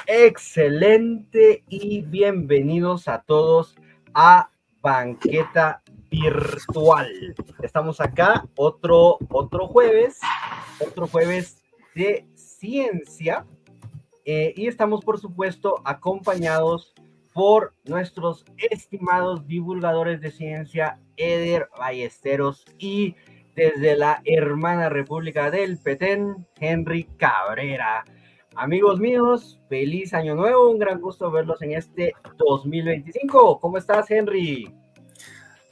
Excelente y bienvenidos a todos a Banqueta Virtual. Estamos acá otro jueves de ciencia y estamos por supuesto acompañados por nuestros estimados divulgadores de ciencia, Eder Ballesteros, y desde la hermana República del Petén, Henry Cabrera. Amigos míos, feliz año nuevo, un gran gusto verlos en este 2025. ¿Cómo estás, Henry?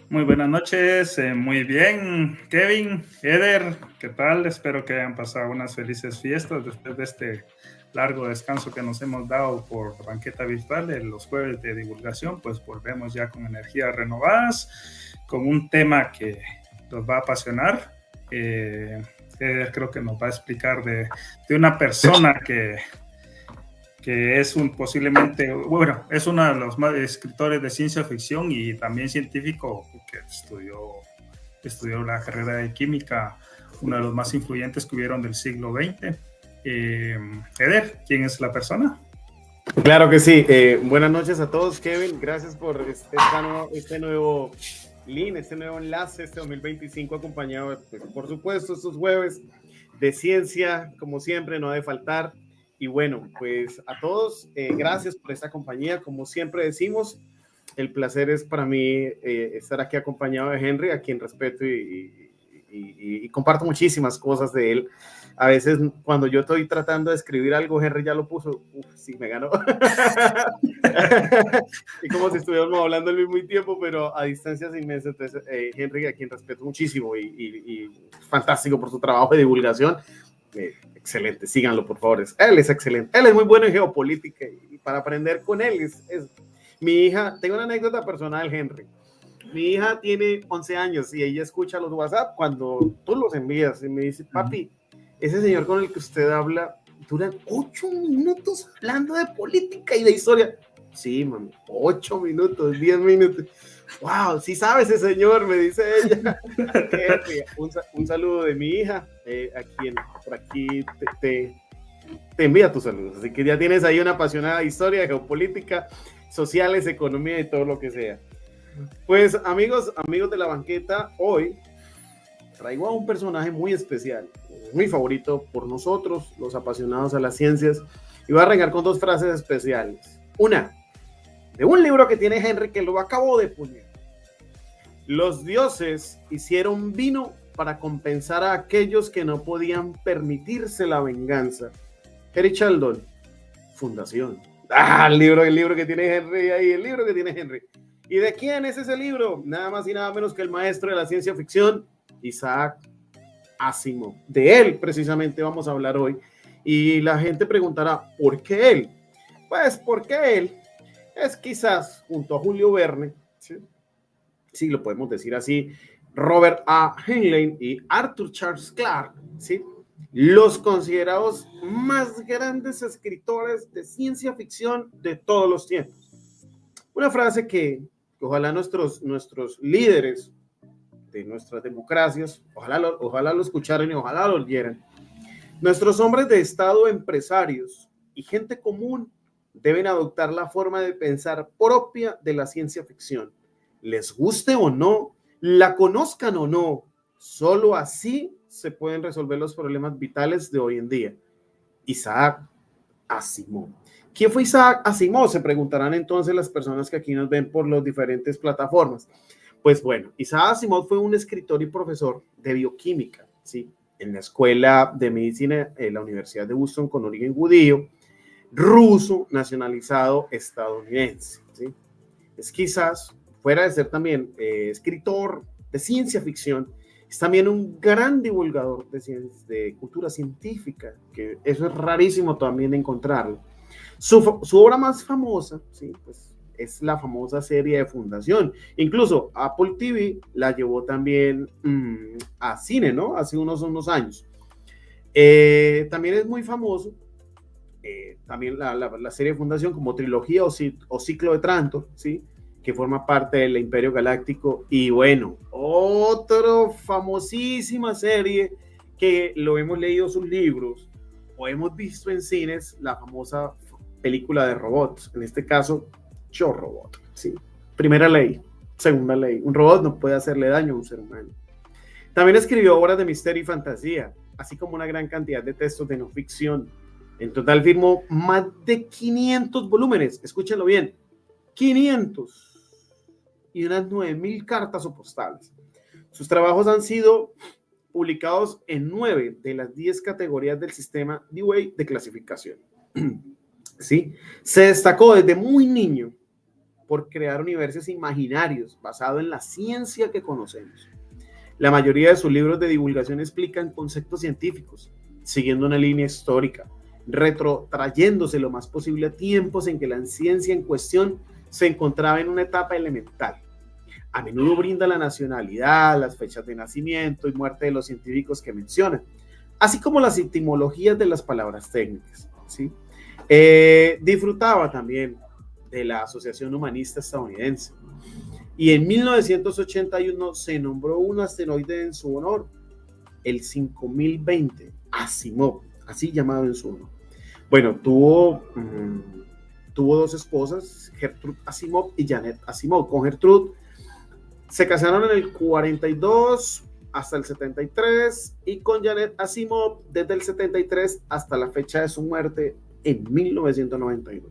Muy buenas noches, muy bien, Kevin, Eder, ¿qué tal? Espero que hayan pasado unas felices fiestas después de este largo descanso que nos hemos dado por Banqueta Virtual en los jueves de divulgación. Pues volvemos ya con energías renovadas, con un tema que nos va a apasionar. Eder creo que nos va a explicar de una persona que es posiblemente, bueno, es uno de los más escritores de ciencia ficción y también científico que estudió la carrera de química, uno de los más influyentes que hubieron del siglo XX. Eder, ¿quién es la persona? Claro que sí. Buenas noches a todos, Kevin. Gracias por este nuevo link, este nuevo enlace, este 2025, acompañado, por supuesto, estos jueves de ciencia, como siempre, no ha de faltar. Y bueno, pues a todos, gracias por esta compañía. Como siempre decimos, el placer es para mí estar aquí acompañado de Henry, a quien respeto y comparto muchísimas cosas de él. A veces cuando yo estoy tratando de escribir algo, Henry ya lo puso. Sí, me ganó. Y como si estuviéramos hablando al mismo tiempo, pero a distancias inmensas. Entonces, Henry, a quien respeto muchísimo y fantástico por su trabajo de divulgación. Excelente, síganlo por favor, él es excelente, él es muy bueno en geopolítica y para aprender con él mi hija, tengo una anécdota personal, Henry. Mi hija tiene 11 años y ella escucha los WhatsApp cuando tú los envías y me dice, papi, ese señor con el que usted habla duran 8 minutos hablando de política y de historia. Sí, mami, 8 minutos, 10 minutos. Wow, sí sabe ese señor, me dice ella. Un saludo de mi hija, a quien por aquí te envía tus saludos. Así que ya tienes ahí una apasionada historia de geopolítica, sociales, economía y todo lo que sea. Pues amigos de la banqueta, hoy traigo a un personaje muy especial, muy favorito por nosotros, los apasionados a las ciencias, y voy a arrancar con 2 frases especiales. Una, de un libro que tiene Henry, que lo acabo de poner. Los dioses hicieron vino para compensar a aquellos que no podían permitirse la venganza. Henry Sheldon, Fundación. El libro que tiene Henry ahí, el libro que tiene Henry. ¿Y de quién es ese libro? Nada más y nada menos que el maestro de la ciencia ficción, Isaac Asimov. De él precisamente vamos a hablar hoy. Y la gente preguntará, ¿por qué él? Pues porque él es quizás, junto a Julio Verne, sí lo podemos decir así, Robert A. Heinlein y Arthur Charles Clarke, ¿sí?, los considerados más grandes escritores de ciencia ficción de todos los tiempos. Una frase que ojalá nuestros líderes de nuestras democracias, ojalá lo escucharan y ojalá lo oyeran. Nuestros hombres de Estado, empresarios y gente común deben adoptar la forma de pensar propia de la ciencia ficción. Les guste o no, la conozcan o no, solo así se pueden resolver los problemas vitales de hoy en día. Isaac Asimov. ¿Quién fue Isaac Asimov? Se preguntarán entonces las personas que aquí nos ven por las diferentes plataformas. Pues bueno, Isaac Asimov fue un escritor y profesor de bioquímica, ¿sí?, en la Escuela de Medicina en la Universidad de Boston, con origen judío, ruso, nacionalizado estadounidense, ¿sí? Es quizás, fuera de ser también escritor de ciencia ficción, es también un gran divulgador de cultura científica, que eso es rarísimo también encontrarlo. Su obra más famosa, ¿sí?, pues, es la famosa serie de Fundación. Incluso Apple TV la llevó también a cine, ¿no?, hace unos años. También es muy famoso también la serie de Fundación como trilogía o ciclo de Trantor, ¿sí?, que forma parte del Imperio Galáctico. Y bueno, otra famosísima serie que lo hemos leído sus libros o hemos visto en cines, la famosa película de robots, en este caso, Yo Robot, ¿sí? Primera ley, segunda ley, un robot no puede hacerle daño a un ser humano. También escribió obras de misterio y fantasía, así como una gran cantidad de textos de no ficción. En total firmó más de 500 volúmenes, escúchenlo bien, 500 y unas 9.000 cartas o postales. Sus trabajos han sido publicados en 9 de las 10 categorías del sistema Dewey de clasificación. ¿Sí? Se destacó desde muy niño por crear universos imaginarios basados en la ciencia que conocemos. La mayoría de sus libros de divulgación explican conceptos científicos, siguiendo una línea histórica, retrotrayéndose lo más posible a tiempos en que la ciencia en cuestión se encontraba en una etapa elemental. A menudo brinda la nacionalidad, las fechas de nacimiento y muerte de los científicos que mencionan, así como las etimologías de las palabras técnicas, ¿sí? Disfrutaba también de la Asociación Humanista Estadounidense y en 1981 se nombró un asteroide en su honor, el 5020 Asimov, así llamado en su honor. Bueno, tuvo 2 esposas, Gertrude Asimov y Janet Asimov. Con Gertrude se casaron en el 42 hasta el 73 y con Janet Asimov desde el 73 hasta la fecha de su muerte en 1992.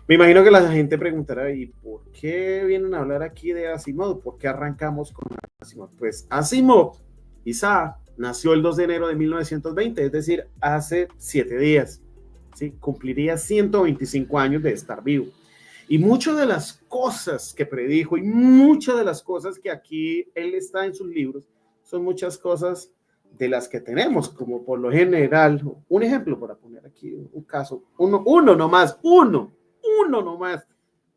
Me imagino que la gente preguntará, ¿y por qué vienen a hablar aquí de Asimov? ¿Por qué arrancamos con Asimov? Pues Asimov, Isaac, nació el 2 de enero de 1920, es decir, hace 7 días. ¿Sí? Cumpliría 125 años de estar vivo. Y muchas de las cosas que predijo y muchas de las cosas que aquí él está en sus libros son muchas cosas de las que tenemos, como por lo general, un ejemplo para poner aquí un caso, uno nomás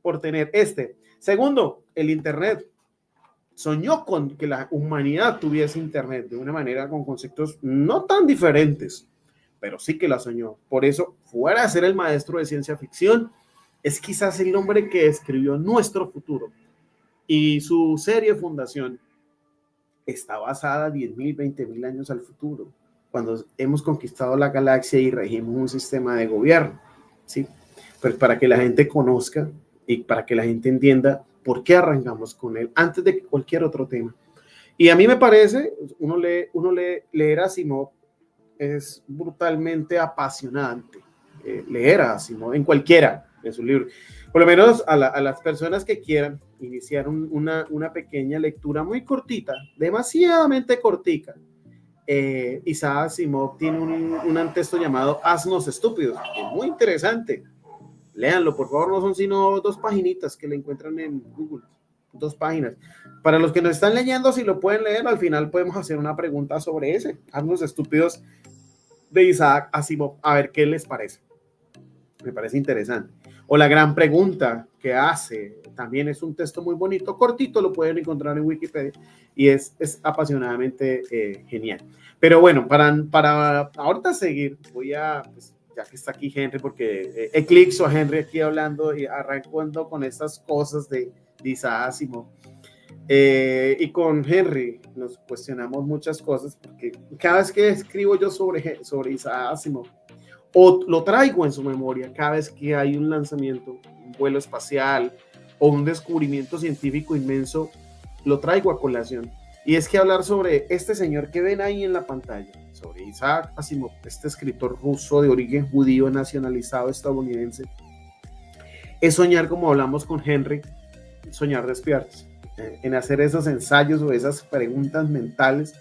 por tener este. Segundo, el Internet. Soñó con que la humanidad tuviese Internet de una manera con conceptos no tan diferentes, pero sí que la soñó. Por eso, fuera de ser el maestro de ciencia ficción, es quizás el hombre que escribió nuestro futuro. Y su serie Fundación está basada 10.000, 20.000 años al futuro, cuando hemos conquistado la galaxia y regimos un sistema de gobierno, ¿sí? Pues para que la gente conozca y para que la gente entienda por qué arrancamos con él antes de cualquier otro tema. Y a mí me parece, leer a Asimov es brutalmente apasionante. Leer a Asimov en cualquiera de sus libros. Por lo menos a las personas que quieran iniciar una pequeña lectura muy cortita, demasiadamente cortica. Isaac Asimov tiene un texto llamado Asnos Estúpidos, que es muy interesante. Léanlo, por favor, no son sino 2 paginitas que le encuentran en Google. 2 páginas. Para los que nos están leyendo, si lo pueden leer, al final podemos hacer una pregunta sobre ese, Asnos Estúpidos de Isaac Asimov, a ver qué les parece. Me parece interesante. O la gran pregunta que hace, también es un texto muy bonito, cortito, lo pueden encontrar en Wikipedia y es apasionadamente genial. Pero bueno, para ahorita seguir, voy a, pues, ya que está aquí Henry, porque eclipso a Henry aquí hablando y arrancando con estas cosas de Isaac Asimov. Y con Henry nos cuestionamos muchas cosas, porque cada vez que escribo yo sobre Isaac Asimov, o lo traigo en su memoria cada vez que hay un lanzamiento, un vuelo espacial o un descubrimiento científico inmenso, lo traigo a colación. Y es que hablar sobre este señor que ven ahí en la pantalla, sobre Isaac Asimov, este escritor ruso de origen judío nacionalizado estadounidense, es soñar, como hablamos con Henry, soñar despiertos, en hacer esos ensayos o esas preguntas mentales.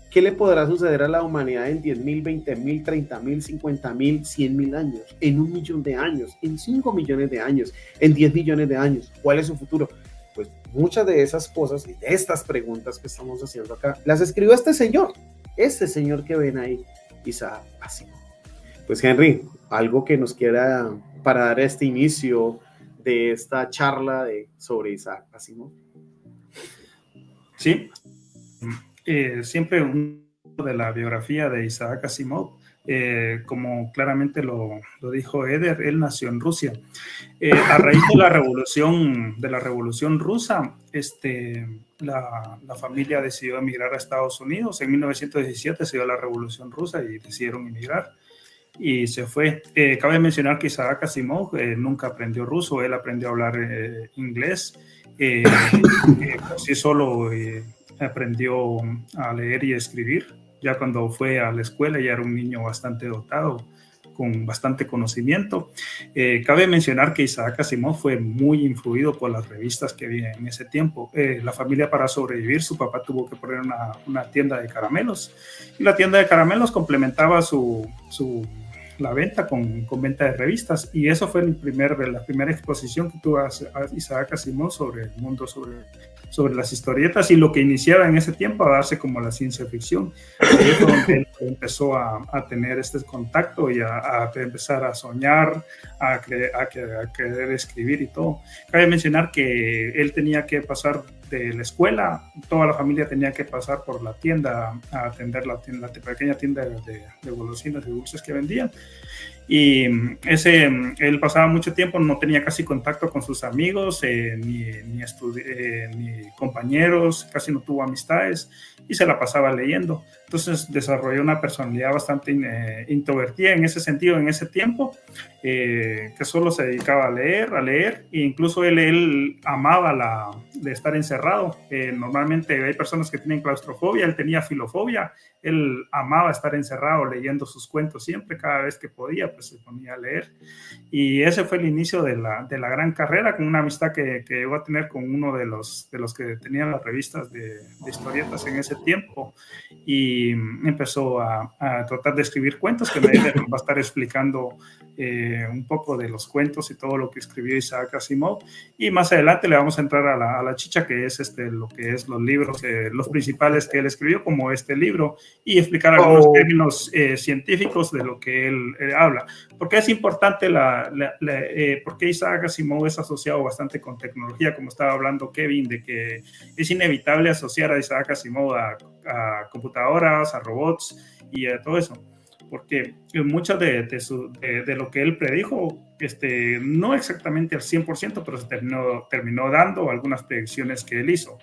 ¿Qué le podrá suceder a la humanidad en 10.000, 20.000, 30.000, 50.000, 100.000 años, en 1 millón de años, en 5 millones de años, en 10 millones de años? ¿Cuál es su futuro? Pues muchas de esas cosas y de estas preguntas que estamos haciendo acá, las escribió este señor que ven ahí, Isaac Asimov. Pues Henry, algo que nos quiera para dar este inicio de esta charla sobre Isaac Asimov. Sí. Siempre de la biografía de Isaac Asimov, como claramente lo dijo Eder, él nació en Rusia. A raíz de la revolución rusa, la familia decidió emigrar a Estados Unidos. En 1917 se dio la revolución rusa y decidieron emigrar. y se fue. Cabe mencionar que Isaac Asimov nunca aprendió ruso, él aprendió a hablar inglés, por sí solo aprendió a leer y escribir. Ya cuando fue a la escuela ya era un niño bastante dotado, con bastante conocimiento. Cabe mencionar que Isaac Asimov fue muy influido por las revistas que había en ese tiempo. La familia, para sobrevivir, su papá tuvo que poner una tienda de caramelos, y la tienda de caramelos complementaba la venta con venta de revistas, y eso fue la primera exposición que tuvo a Isaac Asimov sobre el mundo, sobre las historietas, y lo que iniciaba en ese tiempo a darse como la ciencia ficción. Ahí fue donde él empezó a tener este contacto y a empezar a soñar, a querer escribir y todo. Cabe mencionar que él tenía que pasar de la escuela, toda la familia tenía que pasar por la tienda a atender la pequeña tienda de golosinas y dulces que vendían. Y él pasaba mucho tiempo, no tenía casi contacto con sus amigos, ni compañeros, casi no tuvo amistades, y se la pasaba leyendo. Entonces desarrolló una personalidad bastante introvertida en ese sentido, en ese tiempo, que solo se dedicaba a leer, e incluso él amaba de estar encerrado. Normalmente hay personas que tienen claustrofobia, él tenía filofobia. Él amaba estar encerrado leyendo sus cuentos siempre, cada vez que podía, pues se ponía a leer. Y ese fue el inicio de la gran carrera, con una amistad que llegó a tener con uno de los que tenían las revistas de historietas en ese tiempo. Y empezó a tratar de escribir cuentos, que nadie va a estar explicando un poco de los cuentos y todo lo que escribió Isaac Asimov. Y más adelante le vamos a entrar a la chicha, que es lo que es los libros, los principales que él escribió, como este libro, y explicar algunos términos científicos de lo que él habla. Porque es importante porque Isaac Asimov es asociado bastante con tecnología, como estaba hablando Kevin, de que es inevitable asociar a Isaac Asimov a computadoras, a robots y a todo eso, porque mucho de lo que él predijo, no exactamente al 100%, pero se terminó dando algunas predicciones que él hizo.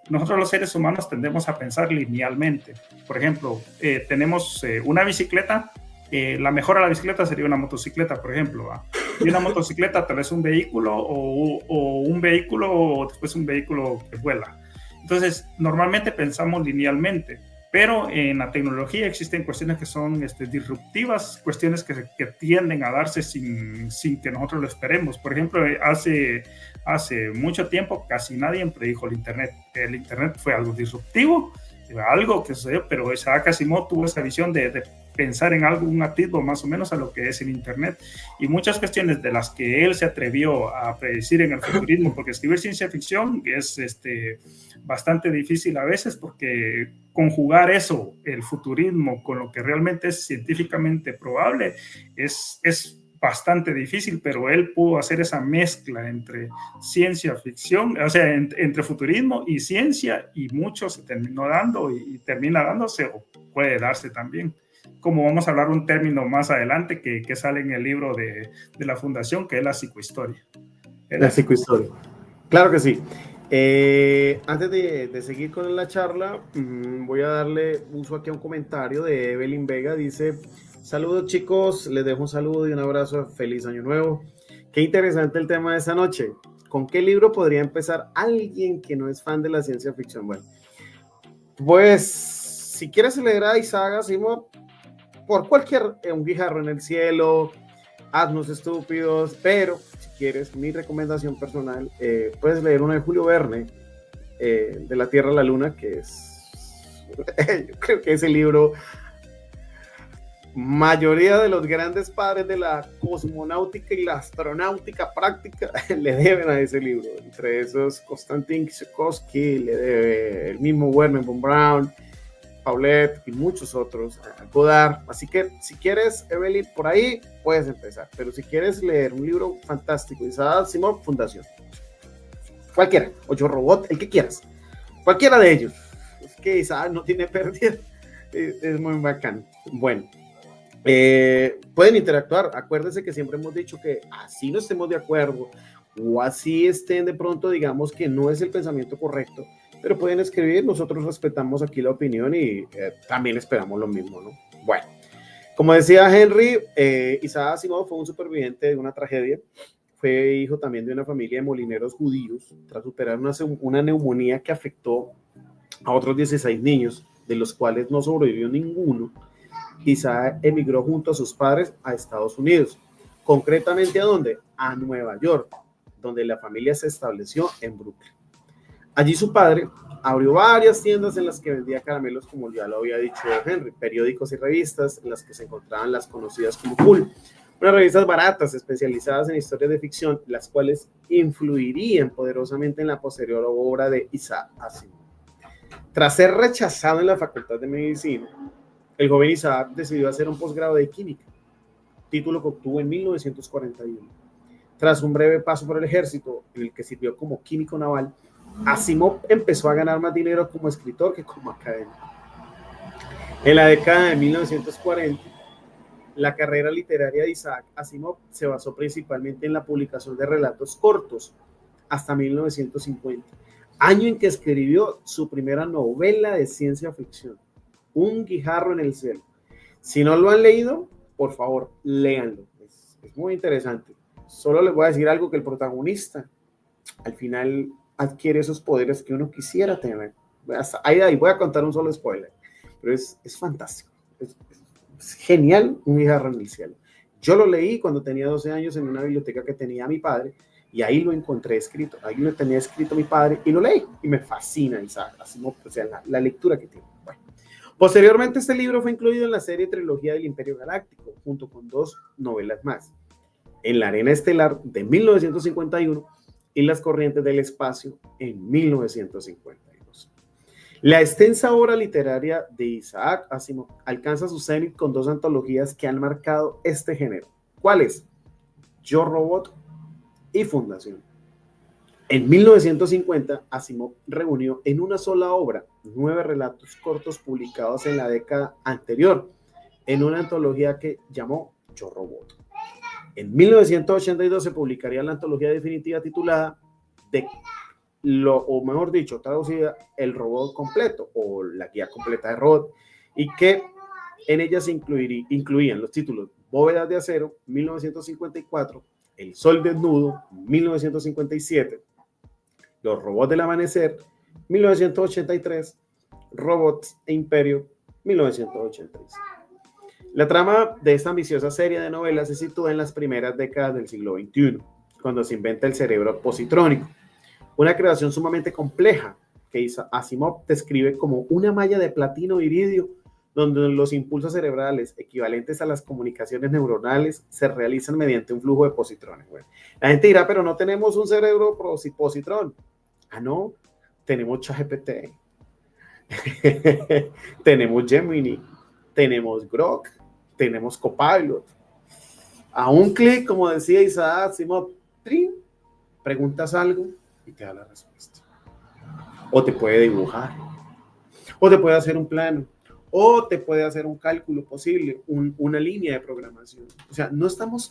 Nosotros los seres humanos tendemos a pensar linealmente. Por ejemplo, tenemos una bicicleta. La mejor a la bicicleta sería una motocicleta, por ejemplo, ¿va? Y una motocicleta tal vez un vehículo o un vehículo, o después un vehículo que vuela. Entonces, normalmente pensamos linealmente, pero en la tecnología existen cuestiones que son disruptivas, cuestiones que tienden a darse sin que nosotros lo esperemos. Por ejemplo, hace mucho tiempo casi nadie predijo el Internet. El Internet fue algo disruptivo, algo que sucedió, pero Isaac Asimov tuvo esa visión de pensar en algo, un atisbo más o menos a lo que es el Internet, y muchas cuestiones de las que él se atrevió a predecir en el futurismo, porque escribir ciencia ficción es bastante difícil a veces, porque conjugar eso, el futurismo, con lo que realmente es científicamente probable, es bastante difícil, pero él pudo hacer esa mezcla entre ciencia ficción, o sea, entre futurismo y ciencia, y mucho se terminó dando y termina dándose, o puede darse también, como vamos a hablar un término más adelante que sale en el libro de la fundación, que es la psicohistoria. La psicohistoria, claro que sí. Antes de seguir con la charla, voy a darle uso aquí a un comentario de Evelyn Vega. Dice: saludos chicos, les dejo un saludo y un abrazo, feliz año nuevo. Qué interesante el tema de esta noche. ¿Con qué libro podría empezar alguien que no es fan de la ciencia ficción? Bueno, pues si quieres leer a Isaac Asimov, por cualquier, Un guijarro en el cielo, Haznos estúpidos, pero si quieres mi recomendación personal, puedes leer uno de Julio Verne, De la Tierra a la Luna, que es, yo creo que ese libro, mayoría de los grandes padres de la cosmonáutica y la astronáutica práctica le deben a ese libro. Entre esos, Konstantin Tsiolkovsky, le debe el mismo Wernher von Braun, Paulette y muchos otros, Godard. Así que si quieres, Evelyn, por ahí puedes empezar, pero si quieres leer un libro fantástico, Isaac Asimov, Fundación, cualquiera, o Yo Robot, el que quieras, cualquiera de ellos, es que Isaac no tiene pérdida, es muy bacán. Bueno, pueden interactuar. Acuérdense que siempre hemos dicho que así no estemos de acuerdo o así estén de pronto, digamos que no es el pensamiento correcto, pero pueden escribir, nosotros respetamos aquí la opinión y también esperamos lo mismo, ¿no? Bueno, Como decía Henry, Isaac Asimov fue un superviviente de una tragedia. Fue hijo también de una familia de molineros judíos. Tras superar una neumonía que afectó a otros 16 niños, de los cuales no sobrevivió ninguno, Isaac emigró junto a sus padres a Estados Unidos. Concretamente, ¿a dónde? A Nueva York, donde la familia se estableció en Brooklyn. Allí su padre abrió varias tiendas en las que vendía caramelos, como ya lo había dicho Henry, periódicos y revistas en las que se encontraban las conocidas como Pulp, unas revistas baratas especializadas en historias de ficción, las cuales influirían poderosamente en la posterior obra de Isaac Asimov. Tras ser rechazado en la Facultad de Medicina, el joven Isaac decidió hacer un posgrado de química, título que obtuvo en 1941. Tras un breve paso por el ejército, en el que sirvió como químico naval, Asimov empezó a ganar más dinero como escritor que como académico. En la década de 1940, la carrera literaria de Isaac Asimov se basó principalmente en la publicación de relatos cortos hasta 1950, año en que escribió su primera novela de ciencia ficción, Un guijarro en el cielo. Si no lo han leído, por favor, léanlo. Es muy interesante. Solo les voy a decir algo, que el protagonista al final adquiere esos poderes que uno quisiera tener. Ahí voy a contar un solo spoiler, pero es fantástico. Es genial, Un guijarro en el cielo. Yo lo leí cuando tenía 12 años en una biblioteca que tenía mi padre, y ahí lo encontré escrito. Ahí lo tenía escrito mi padre y lo leí, y me fascina Isaac Asimov, o sea, la lectura que tiene. Bueno. Posteriormente, este libro fue incluido en la serie Trilogía del Imperio Galáctico, junto con 2 novelas más: En la arena estelar, de 1951, y Las corrientes del espacio, en 1952. La extensa obra literaria de Isaac Asimov alcanza su cenit con 2 antologías que han marcado este género. ¿Cuáles? Yo, Robot y Fundación. En 1950, Asimov reunió en una sola obra 9 relatos cortos publicados en la década anterior, en una antología que llamó Yo, Robot. En 1982 se publicaría la antología definitiva titulada o mejor dicho, traducida, El robot completo, o La guía completa de robot, y que en ella se incluían los títulos Bóvedas de acero, 1954, El sol desnudo, 1957, Los robots del amanecer, 1983, Robots e Imperio, 1983. La trama de esta ambiciosa serie de novelas se sitúa en las primeras décadas del siglo XXI, cuando se inventa el cerebro positrónico, una creación sumamente compleja que Asimov describe como una malla de platino y iridio, donde los impulsos cerebrales equivalentes a las comunicaciones neuronales se realizan mediante un flujo de positrones. Bueno, la gente dirá, pero no tenemos un cerebro positrón. Ah, no, tenemos ChatGPT, tenemos Gemini, tenemos Grok, tenemos Copilot. A un clic, como decía Isaac Asimov, preguntas algo y te da la respuesta. O te puede dibujar, o te puede hacer un plano, o te puede hacer un cálculo posible, una línea de programación. O sea, no estamos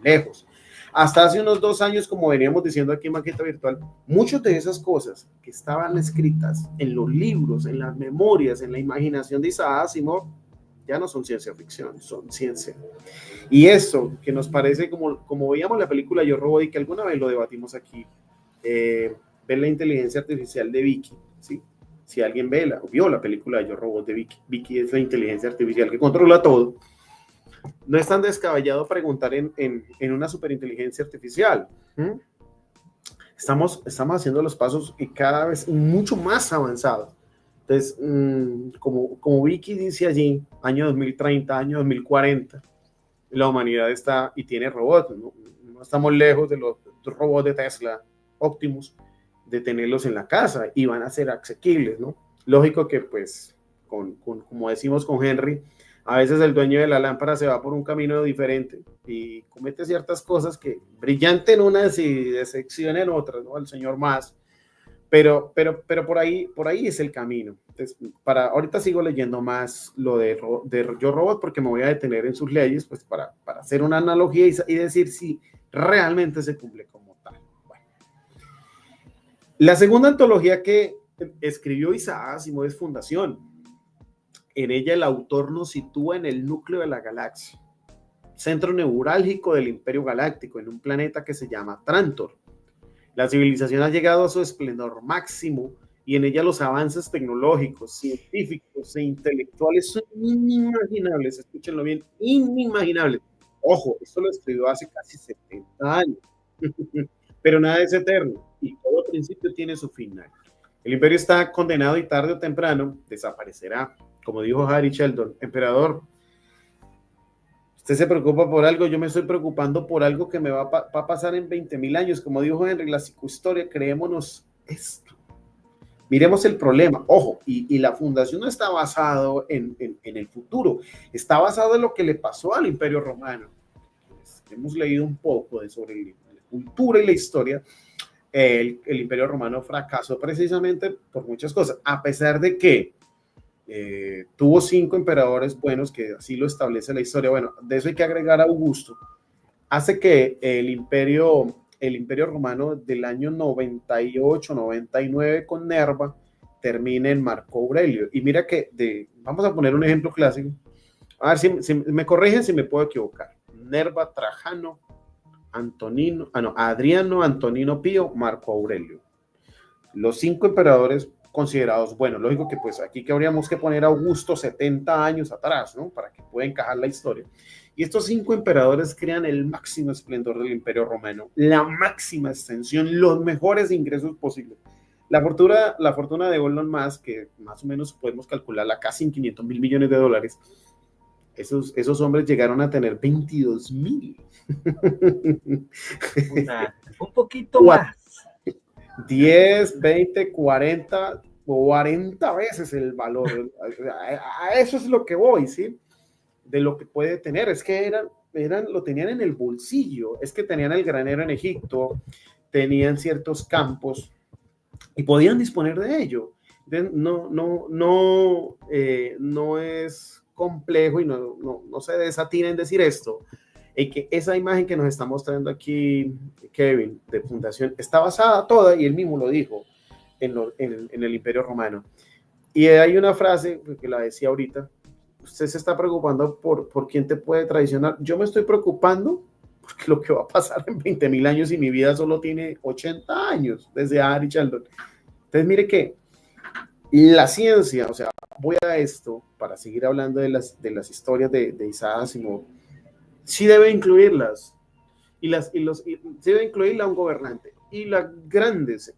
lejos. Hasta hace unos 2 años, como veníamos diciendo aquí en Maqueta Virtual, muchas de esas cosas que estaban escritas en los libros, en las memorias, en la imaginación de Isaac Asimov, ya no son ciencia ficción, son ciencia. Y eso que nos parece, como veíamos la película Yo, Robot, y que alguna vez lo debatimos aquí, ver la inteligencia artificial de Vicky, ¿sí? Si alguien vio la película Yo, Robot de Vicky, Vicky es la inteligencia artificial que controla todo. No es tan descabellado preguntar en una superinteligencia artificial. Estamos haciendo los pasos y cada vez mucho más avanzados. Entonces, como Vicky dice allí, año 2030, año 2040, la humanidad está y tiene robots. No estamos lejos de los robots de Tesla, Optimus, de tenerlos en la casa y van a ser asequibles, ¿no? Lógico que, pues, como decimos con Henry, a veces el dueño de la lámpara se va por un camino diferente y comete ciertas cosas que brillante en unas y decepciona en otras, ¿no? El señor más. Pero por ahí es el camino. Entonces, ahorita sigo leyendo más lo de Yo, Robot, porque me voy a detener en sus leyes, pues para hacer una analogía y decir si realmente se cumple como tal. Bueno. La segunda antología que escribió Isaac Asimov es Fundación. En ella el autor nos sitúa en el núcleo de la galaxia, centro neurálgico del Imperio Galáctico, en un planeta que se llama Trantor. La civilización ha llegado a su esplendor máximo y en ella los avances tecnológicos, científicos e intelectuales son inimaginables. Escúchenlo bien, inimaginables. Ojo, esto lo escribió hace casi 70 años. Pero nada es eterno y todo principio tiene su final. El imperio está condenado y tarde o temprano desaparecerá. Como dijo Harry Sheldon, emperador, usted se preocupa por algo, yo me estoy preocupando por algo que me va a pasar en 20.000 años. Como dijo Henry, la psicohistoria, creémonos esto. Miremos el problema. Ojo, y la fundación no está basado en el futuro, está basado en lo que le pasó al Imperio Romano. Hemos leído un poco sobre la cultura y la historia. El Imperio Romano fracasó precisamente por muchas cosas, a pesar de que tuvo 5 emperadores buenos, que así lo establece la historia. Bueno, de eso hay que agregar a Augusto. Hace que el imperio romano del año 98-99 con Nerva termine en Marco Aurelio. Y mira que, vamos a poner un ejemplo clásico. A ver si me corrigen si me puedo equivocar. Nerva, Trajano, Adriano, Antonino Pío, Marco Aurelio. Los 5 emperadores considerados, bueno, lógico que pues aquí que habríamos que poner a Augusto 70 años atrás, ¿no? Para que pueda encajar la historia. Y estos 5 emperadores crean el máximo esplendor del Imperio Romano, la máxima extensión, los mejores ingresos posibles. La fortuna de Elon Musk, que más o menos podemos calcularla casi en $500.000 millones, esos hombres llegaron a tener 22.000. Un poquito más. 10, 20, 40 veces el valor. A eso es lo que voy, ¿sí? De lo que puede tener. Es que lo tenían en el bolsillo. Es que tenían el granero en Egipto, tenían ciertos campos y podían disponer de ello. No es complejo y no se desatina en decir esto. Y que esa imagen que nos está mostrando aquí Kevin de fundación está basada toda, y él mismo lo dijo, en el Imperio Romano. Y hay una frase que la decía ahorita: usted se está preocupando por quién te puede traicionar. Yo me estoy preocupando porque lo que va a pasar en 20.000 años y mi vida solo tiene 80 años, desde Harry Sheldon. Entonces mire que la ciencia, o sea, voy a esto para seguir hablando de las historias de Isaac Asimov. Sí debe incluirlas, y debe incluirla a un gobernante. Y las grandes,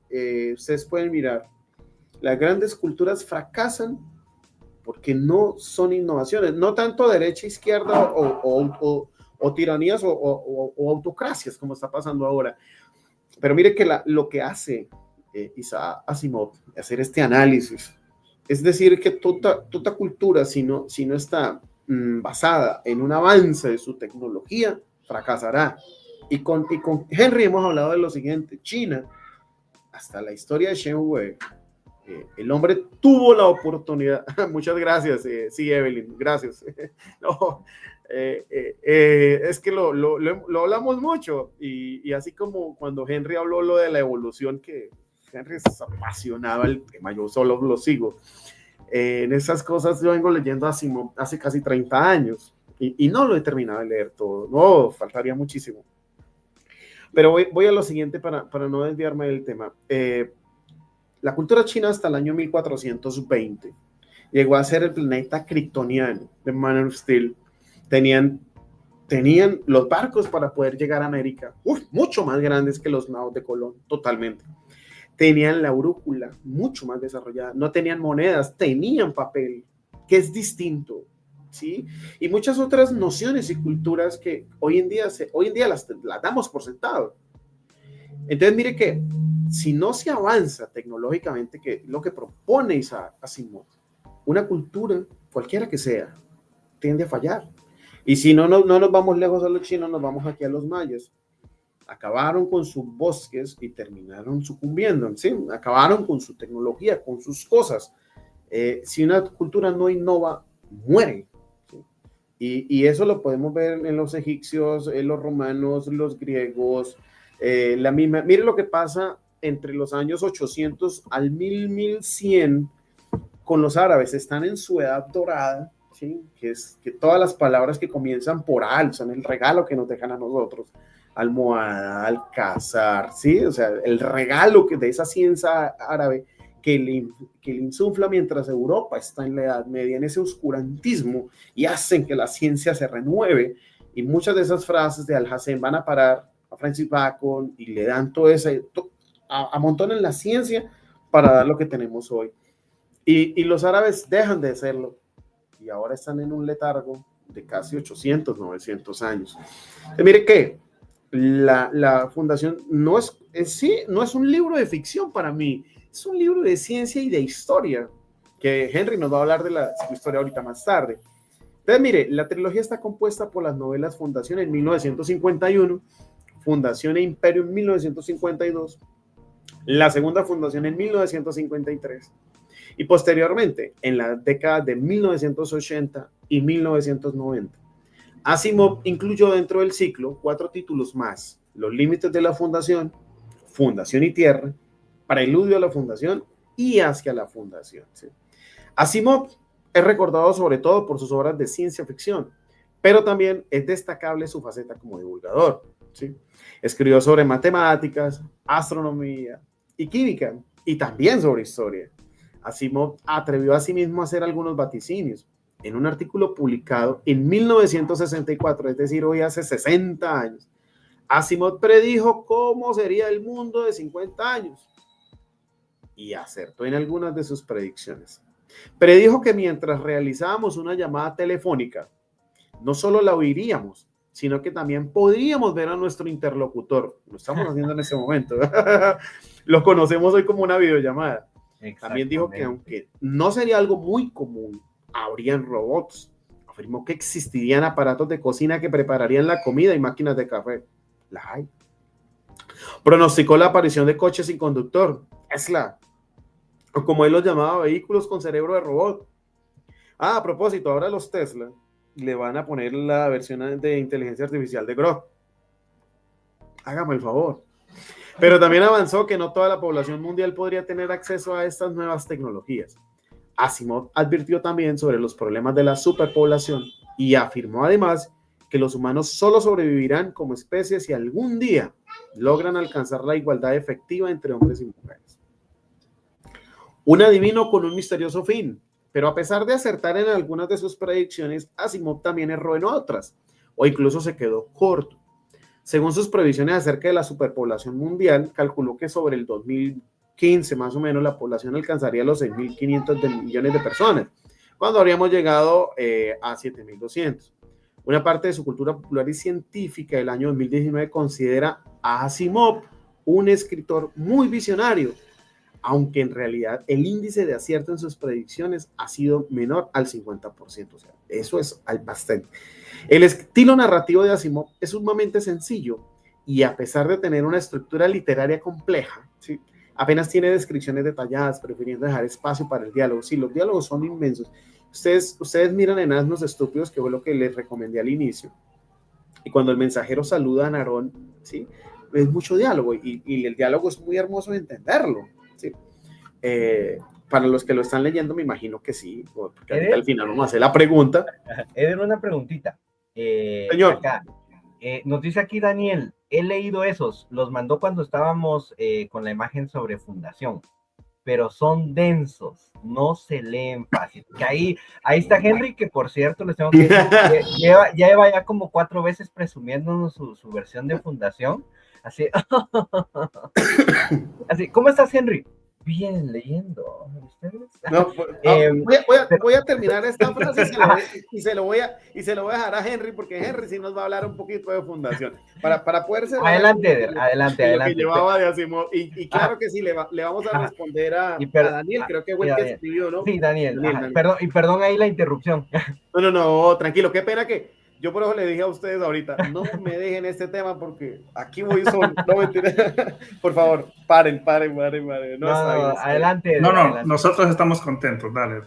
ustedes pueden mirar, las grandes culturas fracasan porque no son innovaciones, no tanto derecha, izquierda o tiranías o autocracias como está pasando ahora. Pero mire que lo que hace Isaac Asimov, hacer este análisis, es decir que toda cultura, si no está basada en un avance de su tecnología, fracasará. Y con Henry hemos hablado de lo siguiente: China, hasta la historia de Shen Wei, el hombre tuvo la oportunidad. Muchas gracias, sí, Evelyn, gracias. No, es que lo hablamos mucho, y así como cuando Henry habló lo de la evolución, que Henry es apasionado al tema, yo solo lo sigo. En esas cosas yo vengo leyendo hace casi 30 años y no lo he terminado de leer todo, no, faltaría muchísimo. Pero voy a lo siguiente para no desviarme del tema. La cultura china hasta el año 1420 llegó a ser el planeta kryptoniano de Man of Steel. Tenían los barcos para poder llegar a América, mucho más grandes que los naos de Colón, totalmente. Tenían la brújula mucho más desarrollada, no tenían monedas, tenían papel, que es distinto, ¿sí? Y muchas otras nociones y culturas que hoy en día las damos por sentado. Entonces mire que si no se avanza tecnológicamente, que es lo que propone Isaac Asimov, una cultura, cualquiera que sea, tiende a fallar. Y si no nos vamos lejos a los chinos, nos vamos aquí a los mayas. Acabaron con sus bosques y terminaron sucumbiendo, ¿sí? Acabaron con su tecnología, con sus cosas. Si una cultura no innova, muere, ¿sí? Y eso lo podemos ver en los egipcios, en los romanos, los griegos, la misma. Mire lo que pasa entre los años 800 al 1100 con los árabes, están en su edad dorada, ¿sí? Que es que todas las palabras que comienzan por al son el regalo que nos dejan a nosotros, almohada, alcázar, ¿sí? O sea, el regalo de esa ciencia árabe que le insufla mientras Europa está en la Edad Media, en ese oscurantismo, y hacen que la ciencia se renueve, y muchas de esas frases de Alhazen van a parar a Francis Bacon y le dan todo ese, amontonan la ciencia para dar lo que tenemos hoy. Y los árabes dejan de serlo, y ahora están en un letargo de casi 800, 900 años. Mire que la fundación no es, en sí, no es un libro de ficción para mí, es un libro de ciencia y de historia, que Henry nos va a hablar de la historia ahorita más tarde. Entonces, mire, la trilogía está compuesta por las novelas Fundación en 1951, Fundación e Imperio en 1952, la segunda Fundación en 1953, y posteriormente, en la década de 1980 y 1990. Asimov incluyó dentro del ciclo 4 títulos más: Los límites de la Fundación, Fundación y Tierra, Preludio a la Fundación y Hacia la Fundación. ¿Sí? Asimov es recordado sobre todo por sus obras de ciencia ficción, pero también es destacable su faceta como divulgador. ¿Sí? Escribió sobre matemáticas, astronomía y química, y también sobre historia. Asimov atrevió a sí mismo a hacer algunos vaticinios. En un artículo publicado en 1964, es decir, hoy hace 60 años, Asimov predijo cómo sería el mundo de 50 años y acertó en algunas de sus predicciones. Predijo que mientras realizábamos una llamada telefónica, no solo la oiríamos, sino que también podríamos ver a nuestro interlocutor. Lo estamos haciendo en ese momento. Lo conocemos hoy como una videollamada. También dijo que aunque no sería algo muy común, habrían robots. Afirmó que existirían aparatos de cocina que prepararían la comida y máquinas de café. La hay. Pronosticó la aparición de coches sin conductor, Tesla, o como él los llamaba, vehículos con cerebro de robot. A propósito, ahora los Tesla le van a poner la versión de inteligencia artificial de Grok. Hágame el favor. Pero también avanzó que no toda la población mundial podría tener acceso a estas nuevas tecnologías. Asimov advirtió también sobre los problemas de la superpoblación y afirmó además que los humanos solo sobrevivirán como especie si algún día logran alcanzar la igualdad efectiva entre hombres y mujeres. Un adivino con un misterioso fin, pero a pesar de acertar en algunas de sus predicciones, Asimov también erró en otras, o incluso se quedó corto. Según sus previsiones acerca de la superpoblación mundial, calculó que sobre el 2015 más o menos la población alcanzaría los 6.500 millones de personas, cuando habríamos llegado a 7.200. Una parte de su cultura popular y científica del año 2019 considera a Asimov un escritor muy visionario, aunque en realidad el índice de acierto en sus predicciones ha sido menor al 50%. O sea, eso es bastante. El estilo narrativo de Asimov es sumamente sencillo y a pesar de tener una estructura literaria compleja, ¿sí?, apenas tiene descripciones detalladas, prefiriendo dejar espacio para el diálogo. Sí, los diálogos son inmensos. Ustedes miran en Asnos Estúpidos, que fue lo que les recomendé al inicio, y cuando el mensajero saluda a Narón, ¿sí?, es mucho diálogo y el diálogo es muy hermoso de entenderlo. ¿Sí? Para los que lo están leyendo, me imagino que sí, porque al final vamos a hacer la pregunta. Eder, una preguntita. Señor. Acá, nos dice aquí Daniel, he leído esos, los mandó cuando estábamos con la imagen sobre Fundación, pero son densos, no se leen fácil. Que ahí está Henry, que por cierto, les tengo que decir, lleva ya como 4 veces presumiéndonos su versión de Fundación. Así, así, ¿cómo estás, Henry? Bien, leyendo. ¿Ustedes? No, voy a terminar esta frase y se lo voy a dejar a Henry, porque Henry sí nos va a hablar un poquito de Fundación. Para poder ser adelante. Lo que llevaba de Asimov. Y claro que sí, le vamos a responder a Daniel, creo que fue el que escribió, ¿no? Sí, Daniel. Perdón ahí la interrupción. No, tranquilo, qué pena que yo por eso le dije a ustedes ahorita, no me dejen este tema porque aquí voy solo, no me por favor, paren. No, adelante. Nosotros estamos contentos, dale.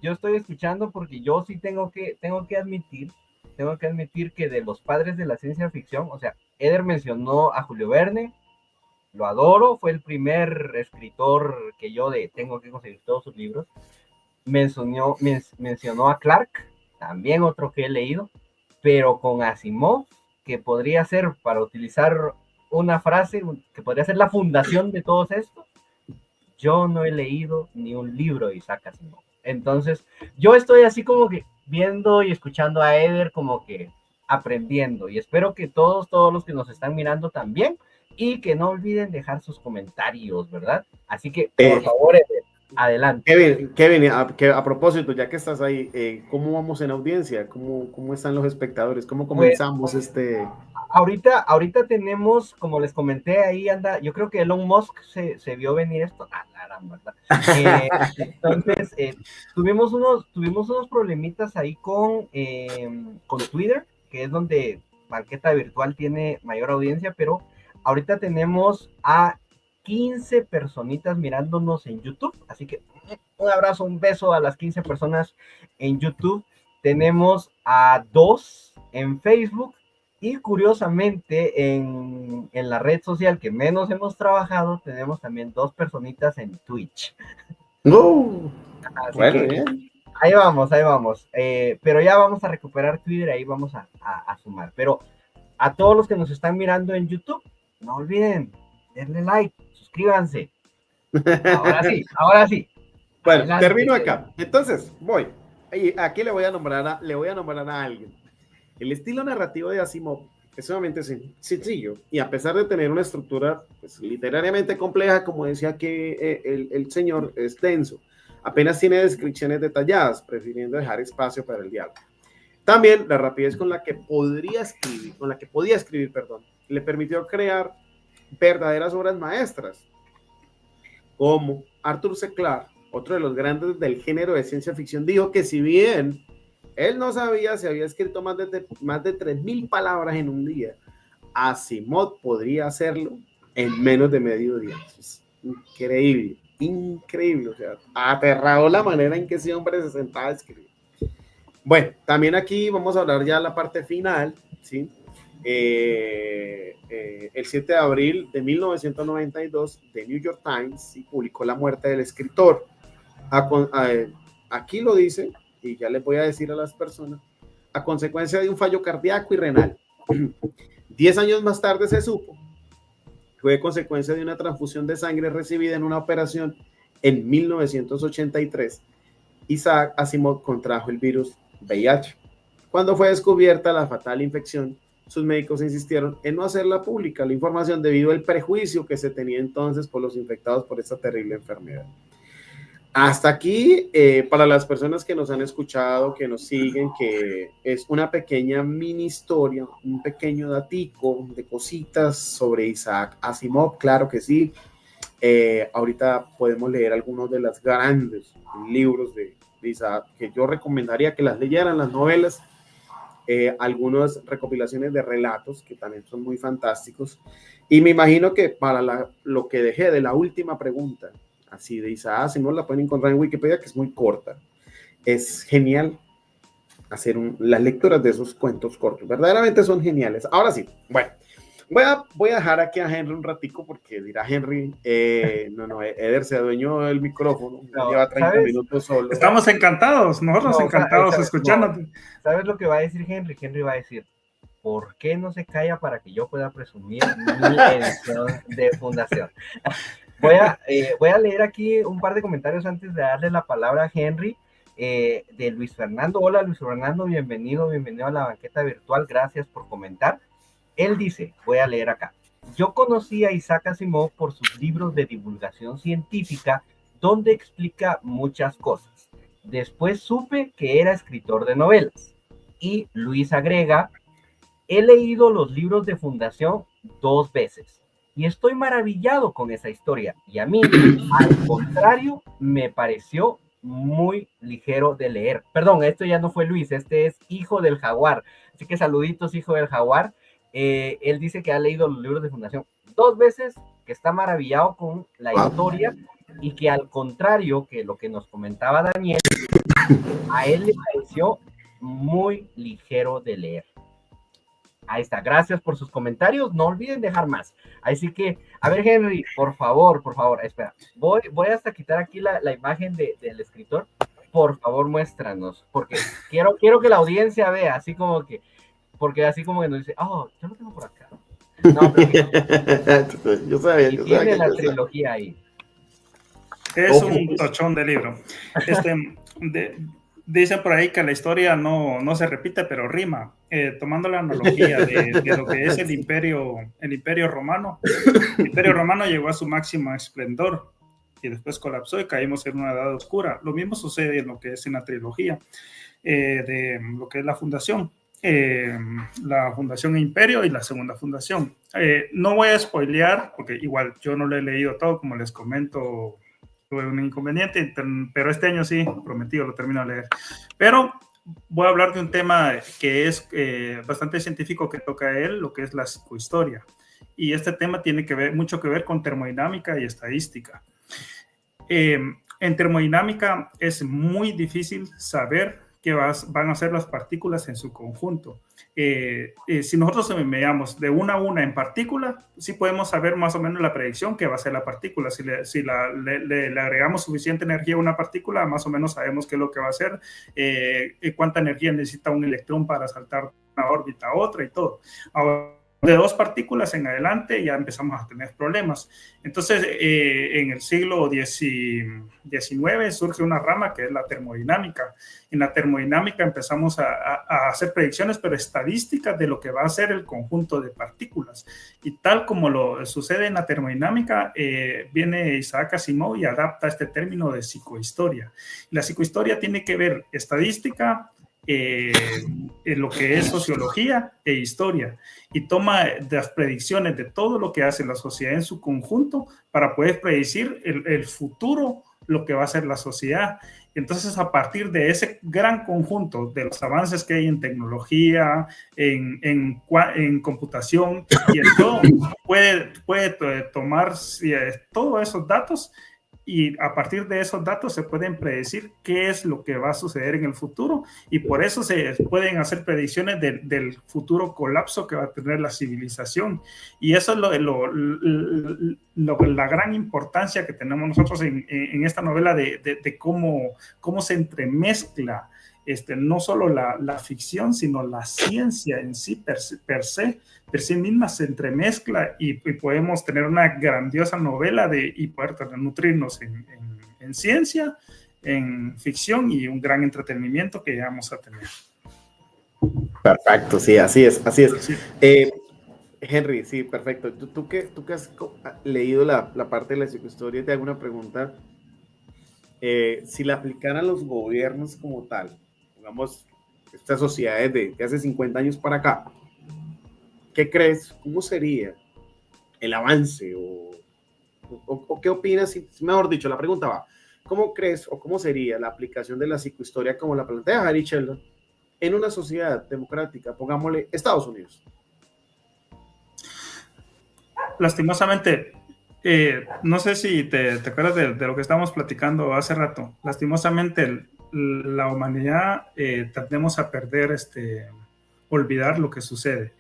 Yo estoy escuchando porque yo sí tengo que admitir que de los padres de la ciencia ficción, o sea, Eder mencionó a Julio Verne, lo adoro, fue el primer escritor que yo tengo que conseguir todos sus libros. Mencionó a Clark, también otro que he leído, pero con Asimov, que podría ser, para utilizar una frase, que podría ser la fundación de todos estos, yo no he leído ni un libro de Isaac Asimov. Entonces, yo estoy así como que viendo y escuchando a Eder, como que aprendiendo, y espero que todos los que nos están mirando también, y que no olviden dejar sus comentarios, ¿verdad? Así que, por favor, Eder, adelante. Kevin, a propósito, ya que estás ahí, ¿cómo vamos en audiencia? ¿Cómo están los espectadores? ¿Cómo comenzamos Ahorita tenemos, como les comenté, ahí anda, yo creo que Elon Musk se vio venir esto, ¿verdad? Entonces, tuvimos unos problemitas ahí con Twitter, que es donde Banqueta Virtual tiene mayor audiencia, pero ahorita tenemos a 15 personitas mirándonos en YouTube, así que un abrazo, un beso a las 15 personas en YouTube. Tenemos a 2 en Facebook, y curiosamente en la red social que menos hemos trabajado, tenemos también 2 personitas en Twitch. Así bueno, que, bien. Ahí vamos. Pero ya vamos a recuperar Twitter, ahí vamos a sumar. Pero a todos los que nos están mirando en YouTube, no olviden, denle like, suscríbanse. Ahora sí. Bueno, adelante. Termino acá. Entonces, voy. Aquí le voy a nombrar a alguien. El estilo narrativo de Asimov es sumamente sencillo, y a pesar de tener una estructura pues, literariamente compleja, como decía que el señor, es denso. Apenas tiene descripciones detalladas, prefiriendo dejar espacio para el diálogo. También la rapidez con la que podía escribir, le permitió crear verdaderas obras maestras, como Arthur C. Clarke, otro de los grandes del género de ciencia ficción, dijo que si bien él no sabía si había escrito más de 3,000 palabras en un día, Asimov podría hacerlo en menos de medio día. Es increíble, o sea, aterrado la manera en que ese hombre se sentaba a escribir. Bueno, también aquí vamos a hablar ya de la parte final, ¿sí? El 7 de abril de 1992, The New York Times publicó la muerte del escritor. Aquí lo dice, y ya les voy a decir a las personas, a consecuencia de un fallo cardíaco y renal. 10 años más tarde se supo que fue consecuencia de una transfusión de sangre recibida en una operación en 1983. Isaac Asimov contrajo el virus VIH. Cuando fue descubierta la fatal infección, sus médicos insistieron en no hacerla pública la información debido al prejuicio que se tenía entonces por los infectados por esta terrible enfermedad. Hasta aquí, para las personas que nos han escuchado, que nos siguen, que es una pequeña mini historia, un pequeño datico de cositas sobre Isaac Asimov, claro que sí. Ahorita podemos leer algunos de los grandes libros de Isaac, que yo recomendaría que las leyeran, las novelas, algunas recopilaciones de relatos que también son muy fantásticos. Y me imagino que para lo que dejé de la última pregunta, así de Isaac Asimov, la pueden encontrar en Wikipedia, que es muy corta. Es genial hacer las lecturas de esos cuentos cortos. Verdaderamente son geniales. Ahora sí, bueno, voy a dejar aquí a Henry un ratico, porque dirá Henry, Eder se adueñó del micrófono, lleva 30 minutos solo. Estamos encantados, nosotros encantados escuchándote. ¿Sabes lo que va a decir Henry? Henry va a decir, ¿por qué no se calla para que yo pueda presumir mi edición de fundación? Voy a leer aquí un par de comentarios antes de darle la palabra a Henry, de Luis Fernando. Hola Luis Fernando, bienvenido a la banqueta virtual, gracias por comentar. Él dice, voy a leer acá: yo conocí a Isaac Asimov por sus libros de divulgación científica, donde explica muchas cosas. Después supe que era escritor de novelas. Y Luis agrega, he leído los libros de fundación 2 veces. Y estoy maravillado con esa historia. Y a mí, al contrario, me pareció muy ligero de leer. Perdón, esto ya no fue Luis, este es Hijo del Jaguar. Así que saluditos, Hijo del Jaguar. Él dice que ha leído los libros de fundación 2 veces, que está maravillado con la historia, y que al contrario que lo que nos comentaba Daniel, a él le pareció muy ligero de leer. Ahí está, gracias por sus comentarios, no olviden dejar más. Así que, a ver, Henry, por favor, espera, voy hasta quitar aquí la imagen del escritor. Por favor, muéstranos, porque quiero que la audiencia vea, porque así como que nos dice, oh, yo lo tengo por acá. No, pero yo sabía, y yo tiene sabía la que trilogía ahí. Es un tochón de libro. Dicen por ahí que la historia no se repite, pero rima. Tomando la analogía de lo que es el imperio romano. El imperio romano llegó a su máximo esplendor y después colapsó y caímos en una edad oscura. Lo mismo sucede en lo que es en la trilogía de lo que es la fundación. La fundación Imperio y la segunda fundación. No voy a spoilear, porque igual yo no lo he leído todo, como les comento, tuve un inconveniente, pero este año sí, prometido, lo termino de leer. Pero voy a hablar de un tema que es bastante científico que toca él, lo que es la psicohistoria. Y este tema tiene mucho que ver con termodinámica y estadística. En termodinámica es muy difícil saber qué van a ser las partículas en su conjunto. Si nosotros medíamos de una a una en partícula, sí podemos saber más o menos la predicción que va a ser la partícula. Si le agregamos suficiente energía a una partícula, más o menos sabemos qué es lo que va a hacer, cuánta energía necesita un electrón para saltar de una órbita a otra y todo. Ahora, de 2 partículas en adelante ya empezamos a tener problemas. Entonces, en el siglo XIX surge una rama que es la termodinámica. En la termodinámica empezamos a hacer predicciones, pero estadísticas de lo que va a ser el conjunto de partículas. Y tal como lo sucede en la termodinámica, viene Isaac Asimov y adapta este término de psicohistoria. La psicohistoria tiene que ver estadística, en lo que es sociología e historia, y toma las predicciones de todo lo que hace la sociedad en su conjunto para poder predecir el futuro, lo que va a ser la sociedad. Entonces, a partir de ese gran conjunto de los avances que hay en tecnología, en computación y en todo, puede tomar todos esos datos, y a partir de esos datos se pueden predecir qué es lo que va a suceder en el futuro, y por eso se pueden hacer predicciones del futuro colapso que va a tener la civilización. Y eso es la gran importancia que tenemos nosotros en esta novela de cómo se entremezcla no solo la ficción, sino la ciencia en sí per sí misma se entremezcla, y podemos tener una grandiosa novela y poder nutrirnos en ciencia, en ficción y un gran entretenimiento que vamos a tener. Perfecto, sí, así es. Sí. Henry, sí, perfecto. Tú que has leído la parte de la psicohistoria, te hago una pregunta. Si la aplicaran los gobiernos como tal, digamos, estas sociedades de hace 50 años para acá, ¿qué crees? ¿Cómo sería el avance? ¿O qué opinas? Mejor dicho, la pregunta va, ¿cómo crees o cómo sería la aplicación de la psicohistoria como la plantea Harry Sheldon en una sociedad democrática, pongámosle Estados Unidos? Lastimosamente, no sé si te acuerdas de lo que estábamos platicando hace rato. Lastimosamente, la humanidad tendemos a perder, olvidar lo que sucede.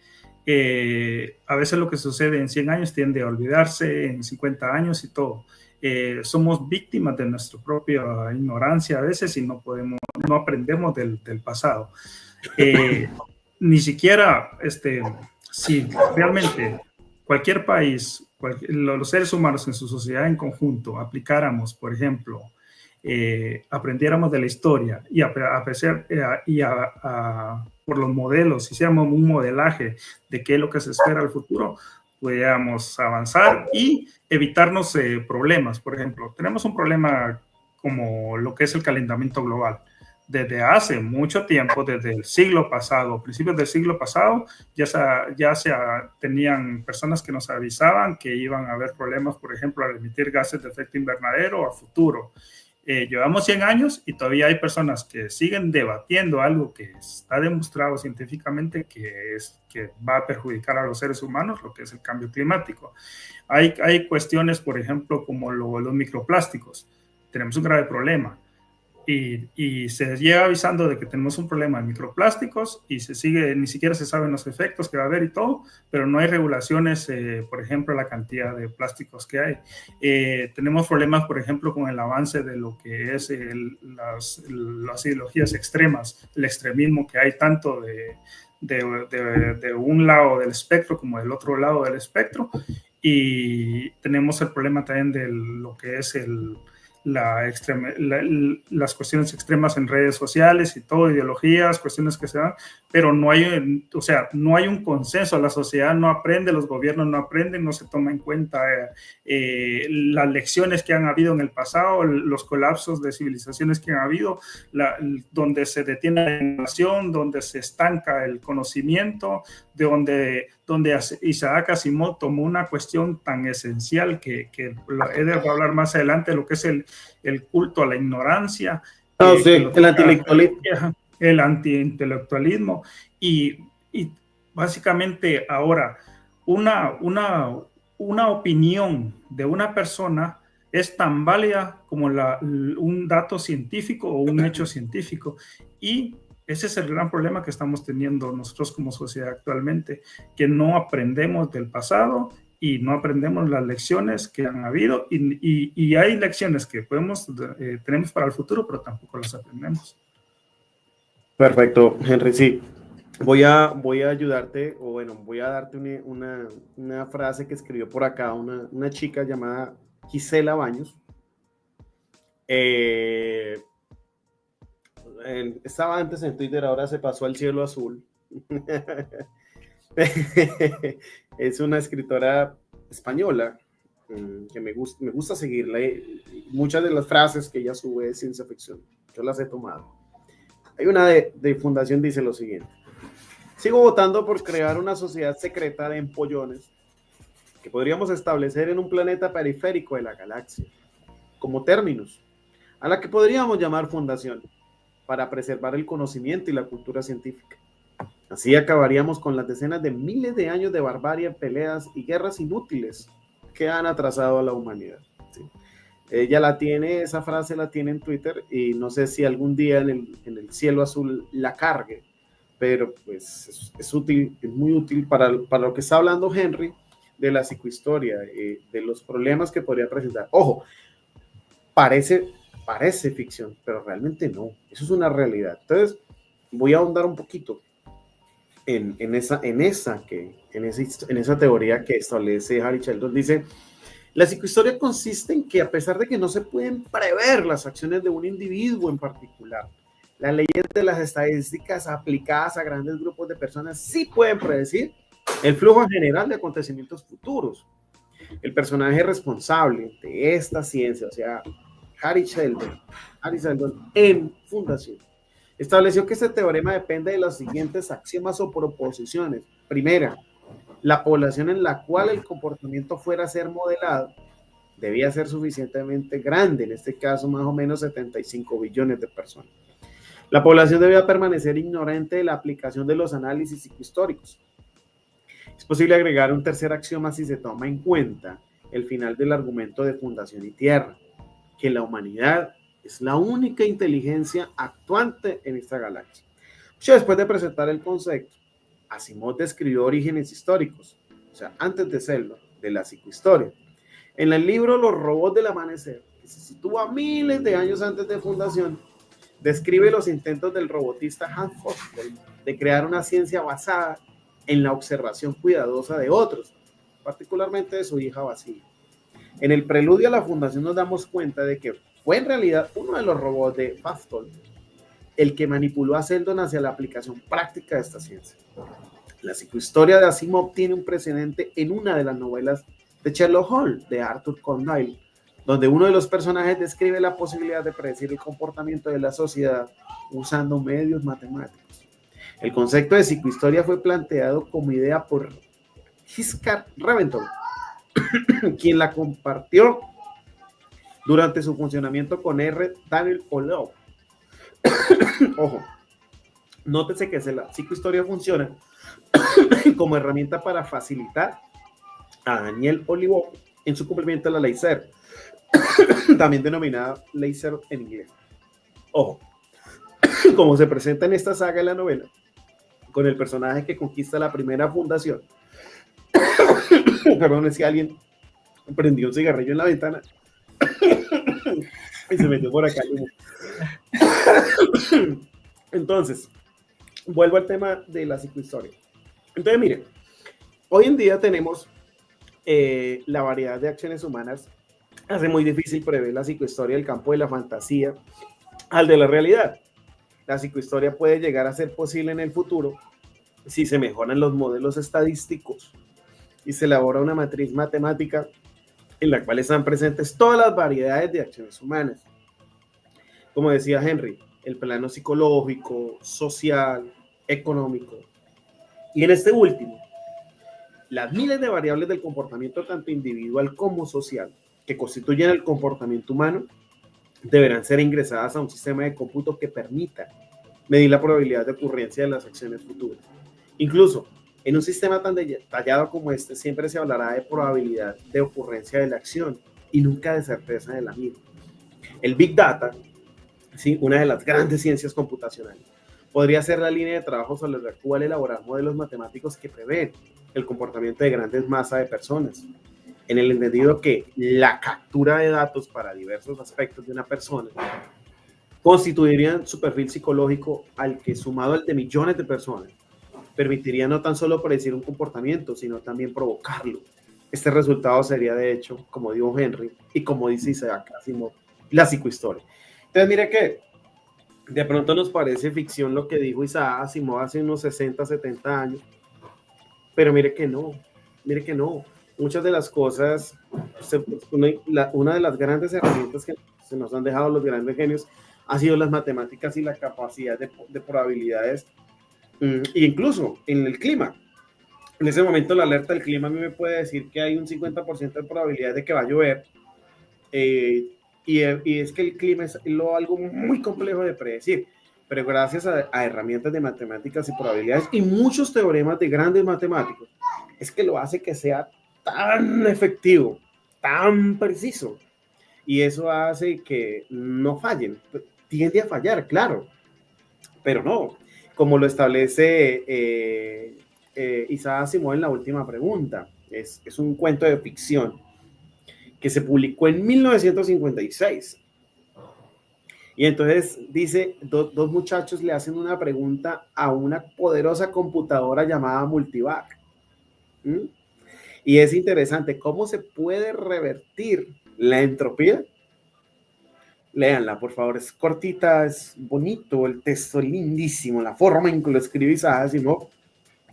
A veces lo que sucede en 100 años tiende a olvidarse en 50 años y todo. Somos víctimas de nuestra propia ignorancia a veces y no aprendemos del pasado. Ni siquiera, si realmente cualquier país, los seres humanos en su sociedad en conjunto aplicáramos, por ejemplo, aprendiéramos de la historia y por los modelos, hiciéramos un modelaje de qué es lo que se espera al futuro, pudiéramos avanzar y evitarnos problemas. Por ejemplo, tenemos un problema como lo que es el calentamiento global. Desde hace mucho tiempo, desde el siglo pasado, principios del siglo pasado, ya tenían personas que nos avisaban que iban a haber problemas, por ejemplo, al emitir gases de efecto invernadero a futuro. Llevamos 100 años y todavía hay personas que siguen debatiendo algo que está demostrado científicamente que va a perjudicar a los seres humanos, lo que es el cambio climático. Hay cuestiones, por ejemplo, como los microplásticos. Tenemos un grave problema. y se llega avisando de que tenemos un problema de microplásticos y se sigue, ni siquiera se saben los efectos que va a haber y todo, pero no hay regulaciones, por ejemplo, la cantidad de plásticos que hay. Tenemos problemas, por ejemplo, con el avance de lo que es las ideologías extremas, el extremismo que hay tanto de un lado del espectro como del otro lado del espectro, y tenemos el problema también de lo que es las cuestiones extremas en redes sociales y todo, ideologías, cuestiones que se dan, pero no hay, o sea, no hay un consenso, la sociedad no aprende, los gobiernos no aprenden, no se toma en cuenta las lecciones que han habido en el pasado, los colapsos de civilizaciones que han habido, donde se detiene la innovación, donde se estanca el conocimiento, donde Isaac Asimov tomó una cuestión tan esencial que Eder va a hablar más adelante, lo que es el culto a la ignorancia. Sí, el antiintelectualismo. El antiintelectualismo. Y básicamente ahora, una opinión de una persona es tan válida como un dato científico o un hecho científico. Y ese es el gran problema que estamos teniendo nosotros como sociedad actualmente, que no aprendemos del pasado y no aprendemos las lecciones que han habido, y hay lecciones que tenemos para el futuro, pero tampoco las aprendemos. Perfecto, Henry, sí. Voy a ayudarte, o bueno, voy a darte una frase que escribió por acá una chica llamada Gisela Baños. Estaba antes en Twitter, ahora se pasó al cielo azul. Es una escritora española que me gusta seguirla. Muchas de las frases que ella sube de ciencia ficción, yo las he tomado. Hay una de Fundación, dice lo siguiente: sigo votando por crear una sociedad secreta de empollones que podríamos establecer en un planeta periférico de la galaxia, como términos, a la que podríamos llamar Fundación, para preservar el conocimiento y la cultura científica. Así acabaríamos con las decenas de miles de años de barbarie, peleas y guerras inútiles que han atrasado a la humanidad. ¿Sí? Ella esa frase la tiene en Twitter, y no sé si algún día en el cielo azul la cargue, pero pues es útil, es muy útil para lo que está hablando Henry de la psicohistoria, de los problemas que podría presentar. Ojo, parece ficción, pero realmente no, eso es una realidad. Entonces voy a ahondar un poquito en esa teoría que establece Harry Sheldon. Dice: la psicohistoria consiste en que, a pesar de que no se pueden prever las acciones de un individuo en particular, las leyes de las estadísticas aplicadas a grandes grupos de personas sí pueden predecir el flujo general de acontecimientos futuros. El personaje responsable de esta ciencia, o sea, Harry Sheldon en Fundación, estableció que este teorema depende de los siguientes axiomas o proposiciones. Primera, la población en la cual el comportamiento fuera a ser modelado debía ser suficientemente grande, en este caso más o menos 75 billones de personas. La población debía permanecer ignorante de la aplicación de los análisis psicohistóricos. Es posible agregar un tercer axioma si se toma en cuenta el final del argumento de Fundación y Tierra, que la humanidad es la única inteligencia actuante en esta galaxia. Después de presentar el concepto, Asimov describió orígenes históricos, o sea, antes de serlo, de la psicohistoria. En el libro Los robots del amanecer, que se sitúa miles de años antes de Fundación, describe los intentos del robotista Hans Fostel de crear una ciencia basada en la observación cuidadosa de otros, particularmente de su hija Basilio. En el preludio a la Fundación nos damos cuenta de que fue en realidad uno de los robots de Fostel el que manipuló a Sheldon hacia la aplicación práctica de esta ciencia. La psicohistoria de Asimov tiene un precedente en una de las novelas de Sherlock Holmes, de Arthur Conan Doyle, donde uno de los personajes describe la posibilidad de predecir el comportamiento de la sociedad usando medios matemáticos. El concepto de psicohistoria fue planteado como idea por Giscard Reventlow, quien la compartió durante su funcionamiento con R. Daniel Olive. Ojo, nótese que la psicohistoria funciona como herramienta para facilitar a Daniel Olive en su cumplimiento de la ley 0, también denominada ley 0 en inglés. Ojo, como se presenta en esta saga de la novela, con el personaje que conquista la primera fundación. Perdón, es que alguien prendió un cigarrillo en la ventana y se metió por acá. Entonces, vuelvo al tema de la psicohistoria. Entonces, miren, hoy en día tenemos la variedad de acciones humanas. Hace muy difícil prever la psicohistoria del campo de la fantasía al de la realidad. La psicohistoria puede llegar a ser posible en el futuro si se mejoran los modelos estadísticos y se elabora una matriz matemática en la cual están presentes todas las variedades de acciones humanas. Como decía Henry, el plano psicológico, social, económico. Y en este último, las miles de variables del comportamiento tanto individual como social que constituyen el comportamiento humano deberán ser ingresadas a un sistema de cómputo que permita medir la probabilidad de ocurrencia de las acciones futuras. Incluso en un sistema tan detallado como este, siempre se hablará de probabilidad de ocurrencia de la acción y nunca de certeza de la misma. El Big Data, ¿sí?, una de las grandes ciencias computacionales, podría ser la línea de trabajo sobre la cual elaborar modelos matemáticos que prevén el comportamiento de grandes masas de personas, en el entendido que la captura de datos para diversos aspectos de una persona constituirían su perfil psicológico al que, sumado al de millones de personas, permitiría no tan solo predecir un comportamiento, sino también provocarlo. Este resultado sería, de hecho, como dijo Henry, y como dice Isaac Asimov, la psicohistoria. Entonces, mire que de pronto nos parece ficción lo que dijo Isaac Asimov hace unos 60, 70 años, pero mire que no. Muchas de las cosas, una de las grandes herramientas que se nos han dejado los grandes genios ha sido las matemáticas y la capacidad de probabilidades, e incluso en el clima. En ese momento la alerta del clima a mí me puede decir que hay un 50% de probabilidad de que va a llover, y es que el clima es algo muy complejo de predecir, pero gracias a herramientas de matemáticas y probabilidades y muchos teoremas de grandes matemáticos, es que lo hace que sea tan efectivo, tan preciso, y eso hace que no fallen. Tiende a fallar, claro, pero no, como lo establece Isaac Asimov en la última pregunta. Es un cuento de ficción que se publicó en 1956. Y entonces dice, dos muchachos le hacen una pregunta a una poderosa computadora llamada Multivac. Y es interesante cómo se puede revertir la entropía. Léanla, por favor, es cortita, es bonito, el texto lindísimo, la forma en que lo escribe Isaac Asimov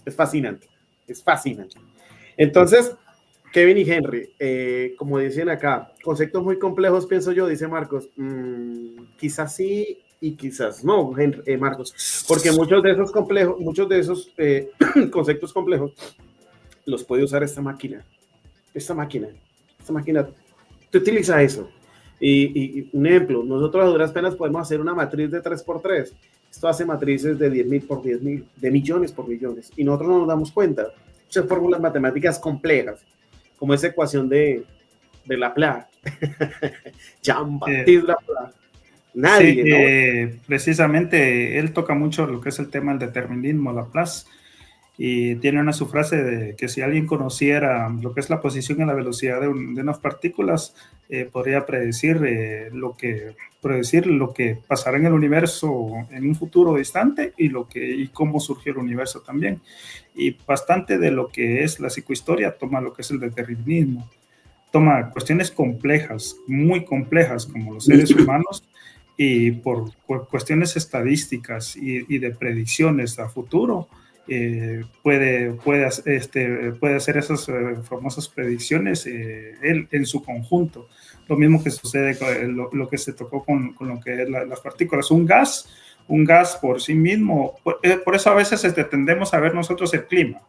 es fascinante, es fascinante. Entonces, Kevin y Henry, como dicen acá, conceptos muy complejos, pienso yo, dice Marcos. Quizás sí y quizás no, Marcos, porque muchos de esos conceptos complejos los puede usar esta máquina. Esta máquina te utiliza eso. Y un ejemplo, nosotros a duras penas podemos hacer una matriz de 3x3. Esto hace matrices de 10.000 por 10.000, de millones por millones, y nosotros no nos damos cuenta. Muchas fórmulas matemáticas complejas, como esa ecuación de Laplace. Jean-Baptiste Laplace. Nadie, sí, ¿no? Precisamente él toca mucho lo que es el tema del determinismo, Laplace, y tiene una su frase de que si alguien conociera lo que es la posición y la velocidad de unas partículas, podría predecir lo que pasará en el universo en un futuro distante y cómo surgió el universo también. Y bastante de lo que es la psicohistoria toma lo que es el determinismo, toma cuestiones complejas, muy complejas, como los seres humanos, y por cuestiones estadísticas y de predicciones a futuro, puede hacer esas famosas predicciones él en su conjunto. Lo mismo que sucede con lo que se tocó con lo que es las partículas. Un gas por sí mismo, por eso a veces tendemos a ver nosotros el clima,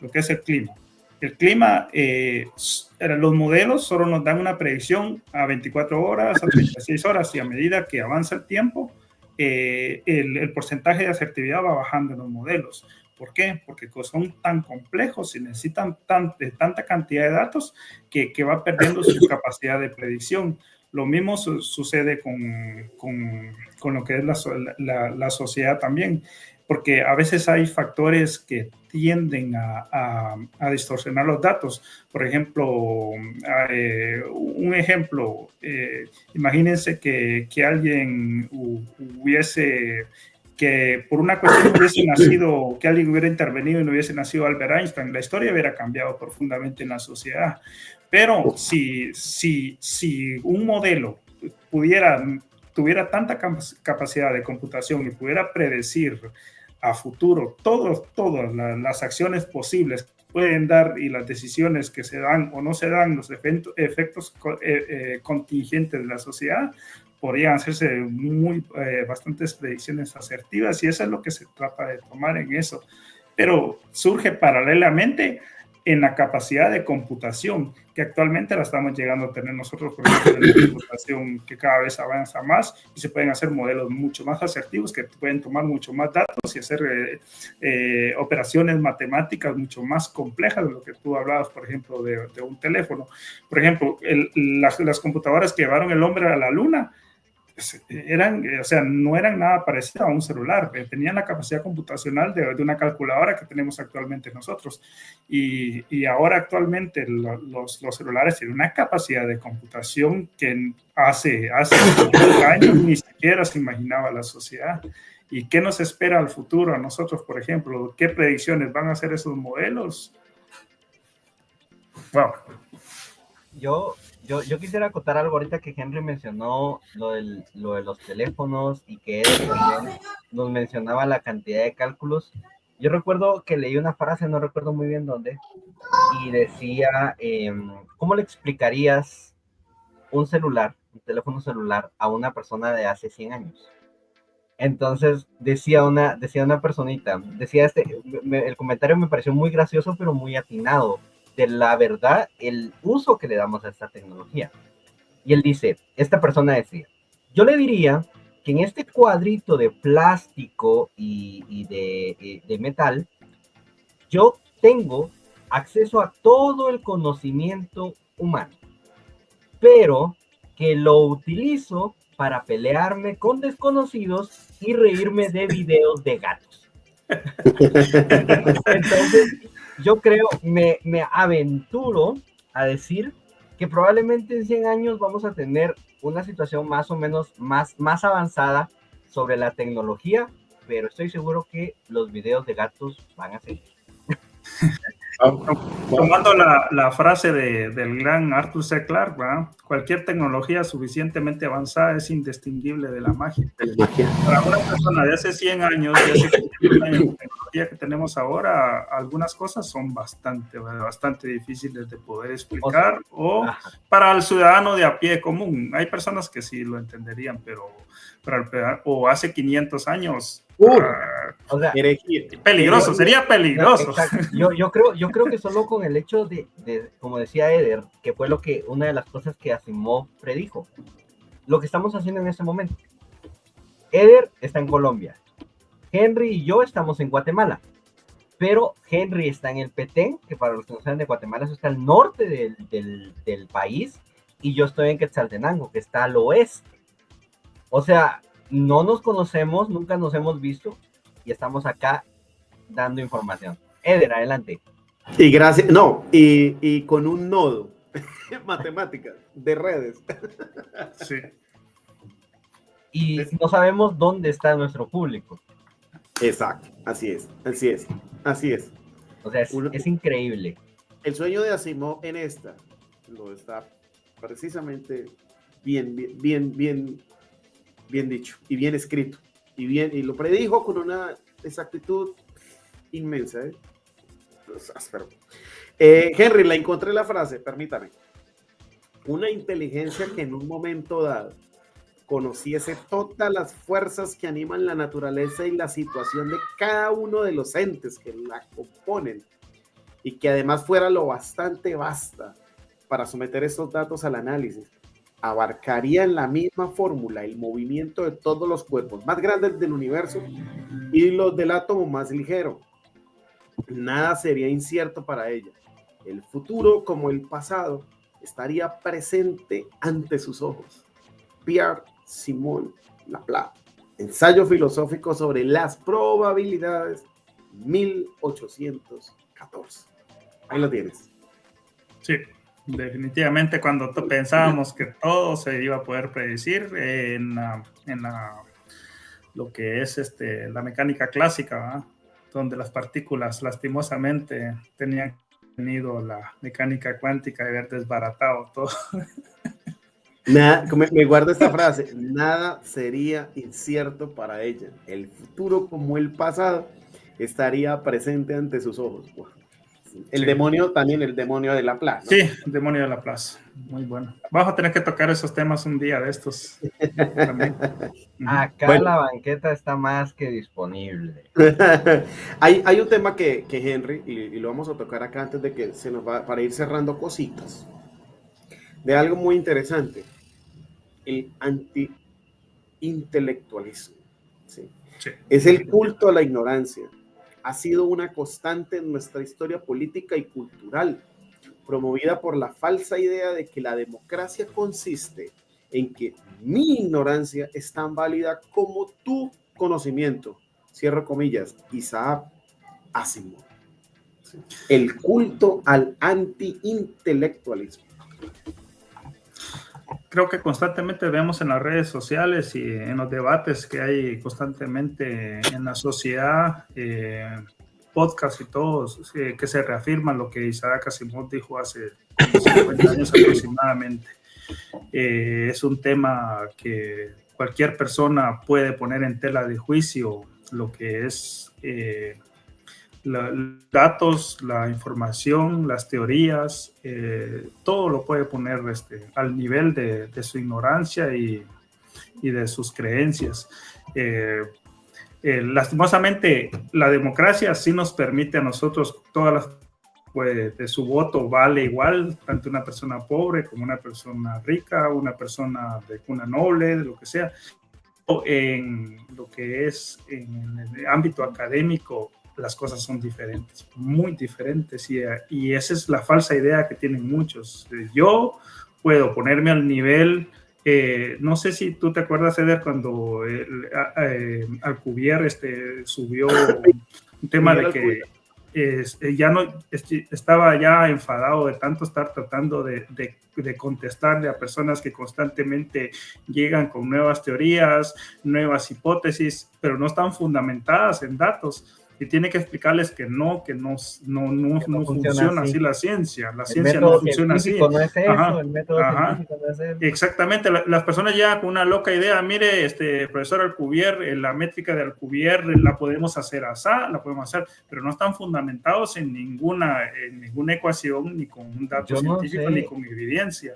lo que es el clima. El clima, los modelos solo nos dan una predicción a 24 horas, a 36 horas, y a medida que avanza el tiempo, el porcentaje de asertividad va bajando en los modelos. ¿Por qué? Porque son tan complejos y necesitan tanta cantidad de datos que va perdiendo su capacidad de predicción. Lo mismo sucede con lo que es la sociedad también, porque a veces hay factores que tienden a distorsionar los datos. Por ejemplo, un ejemplo, imagínense que alguien hubiese, que por una cuestión hubiese nacido, que alguien hubiera intervenido y no hubiese nacido Albert Einstein, la historia hubiera cambiado profundamente en la sociedad. Pero si un modelo tuviera tanta capacidad de computación y pudiera predecir a futuro todas las acciones posibles que pueden dar y las decisiones que se dan o no se dan, los efectos contingentes de la sociedad, podrían hacerse bastantes predicciones asertivas, y eso es lo que se trata de tomar en eso. Pero surge paralelamente en la capacidad de computación, que actualmente la estamos llegando a tener nosotros, por ejemplo, en la computación que cada vez avanza más, y se pueden hacer modelos mucho más asertivos que pueden tomar mucho más datos y hacer operaciones matemáticas mucho más complejas de lo que tú hablabas, por ejemplo, de un teléfono. Por ejemplo, las computadoras que llevaron el hombre a la luna, no eran nada parecido a un celular, tenían la capacidad computacional de una calculadora que tenemos actualmente nosotros, y ahora actualmente los celulares tienen una capacidad de computación que hace 50 años ni siquiera se imaginaba la sociedad. ¿Y qué nos espera al futuro a nosotros, por ejemplo? ¿Qué predicciones van a hacer esos modelos? Wow. Yo quisiera acotar algo ahorita que Henry mencionó lo de los teléfonos, y que él también nos mencionaba la cantidad de cálculos. Yo recuerdo que leí una frase, no recuerdo muy bien dónde, y decía, ¿cómo le explicarías un teléfono celular a una persona de hace 100 años? Entonces decía una personita, el comentario me pareció muy gracioso, pero muy atinado, de la verdad, el uso que le damos a esta tecnología. Y él dice, esta persona decía, yo le diría que en este cuadrito de plástico y de metal, yo tengo acceso a todo el conocimiento humano, pero que lo utilizo para pelearme con desconocidos y reírme de videos de gatos. Entonces, yo creo, me aventuro a decir que probablemente en 100 años vamos a tener una situación más o menos más avanzada sobre la tecnología, pero estoy seguro que los videos de gatos van a seguir. Tomando la frase del gran Arthur C. Clarke, ¿verdad? Cualquier tecnología suficientemente avanzada es indistinguible de la magia. Para una persona de hace 100 años, de hace 500 años, la tecnología que tenemos ahora, algunas cosas son bastante difíciles de poder explicar, o para el ciudadano de a pie común. Hay personas que sí lo entenderían, pero o hace 500 años... O sea, peligroso, sería peligroso. Yo creo que solo con el hecho de, como decía Eder, que fue una de las cosas que Asimov predijo, lo que estamos haciendo en este momento. Eder está en Colombia, Henry y yo estamos en Guatemala, pero Henry está en el Petén, que para los que no saben de Guatemala, eso está al norte del país, y yo estoy en Quetzaltenango, que está al oeste. O sea, no nos conocemos, nunca nos hemos visto, y estamos acá dando información. Eder, adelante. Y gracias, no, y con un nodo matemáticas de redes. Sí. Y no sabemos dónde está nuestro público. Exacto, así es. O sea, es increíble. El sueño de Asimov en esta lo está precisamente bien dicho y bien escrito, y lo predijo con una exactitud inmensa. Henry, la encontré la frase, permítame. Una inteligencia que en un momento dado conociese todas las fuerzas que animan la naturaleza y la situación de cada uno de los entes que la componen, y que además fuera lo bastante vasta para someter esos datos al análisis, abarcaría en la misma fórmula el movimiento de todos los cuerpos más grandes del universo y los del átomo más ligero. Nada sería incierto para ella. El futuro, como el pasado, estaría presente ante sus ojos. Pierre-Simon Laplace. Ensayo filosófico sobre las probabilidades, 1814. Ahí lo tienes. Sí, definitivamente cuando pensábamos que todo se iba a poder predecir lo que es la mecánica clásica, ¿verdad? Donde las partículas lastimosamente tenían tenido la mecánica cuántica de haber desbaratado todo. Nada, me guardo esta frase: nada sería incierto para ella. El futuro, como el pasado, estaría presente ante sus ojos. Wow. El Sí. demonio, también el demonio de Laplace, ¿no? Sí, el demonio de Laplace. Muy bueno. Vamos a tener que tocar esos temas un día de estos también. Acá Bueno. la banqueta está más que disponible. Hay un tema que Henry, y lo vamos a tocar acá antes de que se nos va, para ir cerrando cositas, de algo muy interesante: el anti-intelectualismo. ¿Sí? Sí. Es el culto a la ignorancia. Ha sido una constante en nuestra historia política y cultural, promovida por la falsa idea de que la democracia consiste en que mi ignorancia es tan válida como tu conocimiento. Cierro comillas, Isaac Asimov. El culto al anti-intelectualismo. Creo que constantemente vemos en las redes sociales y en los debates que hay constantemente en la sociedad, podcasts y todos, que se reafirma lo que Isaac Asimov dijo hace 50 años aproximadamente. Es un tema que cualquier persona puede poner en tela de juicio, lo que es los datos, la información, las teorías, todo lo puede poner al nivel de su ignorancia y de sus creencias. Lastimosamente, la democracia sí nos permite a nosotros, de su voto vale igual, tanto una persona pobre como una persona rica, una persona de cuna noble, de lo que sea. En lo que es en el ámbito académico, las cosas son diferentes, muy diferentes, y esa es la falsa idea que tienen muchos. Yo puedo ponerme al nivel, no sé si tú te acuerdas, Eder, cuando Alcubierre subió un tema de que ya no estaba ya enfadado de tanto estar tratando de contestarle a personas que constantemente llegan con nuevas teorías, nuevas hipótesis, pero no están fundamentadas en datos. Y tiene que explicarles que no funciona así la ciencia. La ciencia no funciona así. No es eso, ajá, el método científico no es eso. Exactamente, las personas llegan con una loca idea. Mire, profesor Alcubierre, la métrica de Alcubierre la podemos hacer así, la podemos hacer, pero no están fundamentados en ninguna ecuación, ni con un dato científico, ni con evidencia.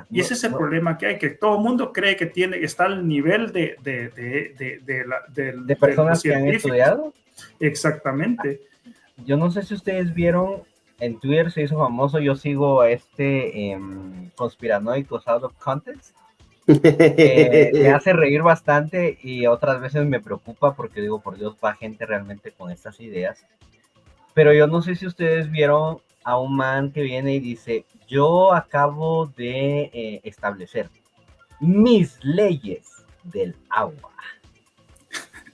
Y ese es el problema que hay, que todo el mundo cree que está al nivel de personas que han estudiado. Exactamente. Yo no sé si ustedes vieron, en Twitter se hizo famoso, yo sigo a conspiranoicos out of context. Me hace reír bastante y otras veces me preocupa porque digo, por Dios, va gente realmente con estas ideas. Pero yo no sé si ustedes vieron a un man que viene y dice: yo acabo de establecer mis leyes del agua.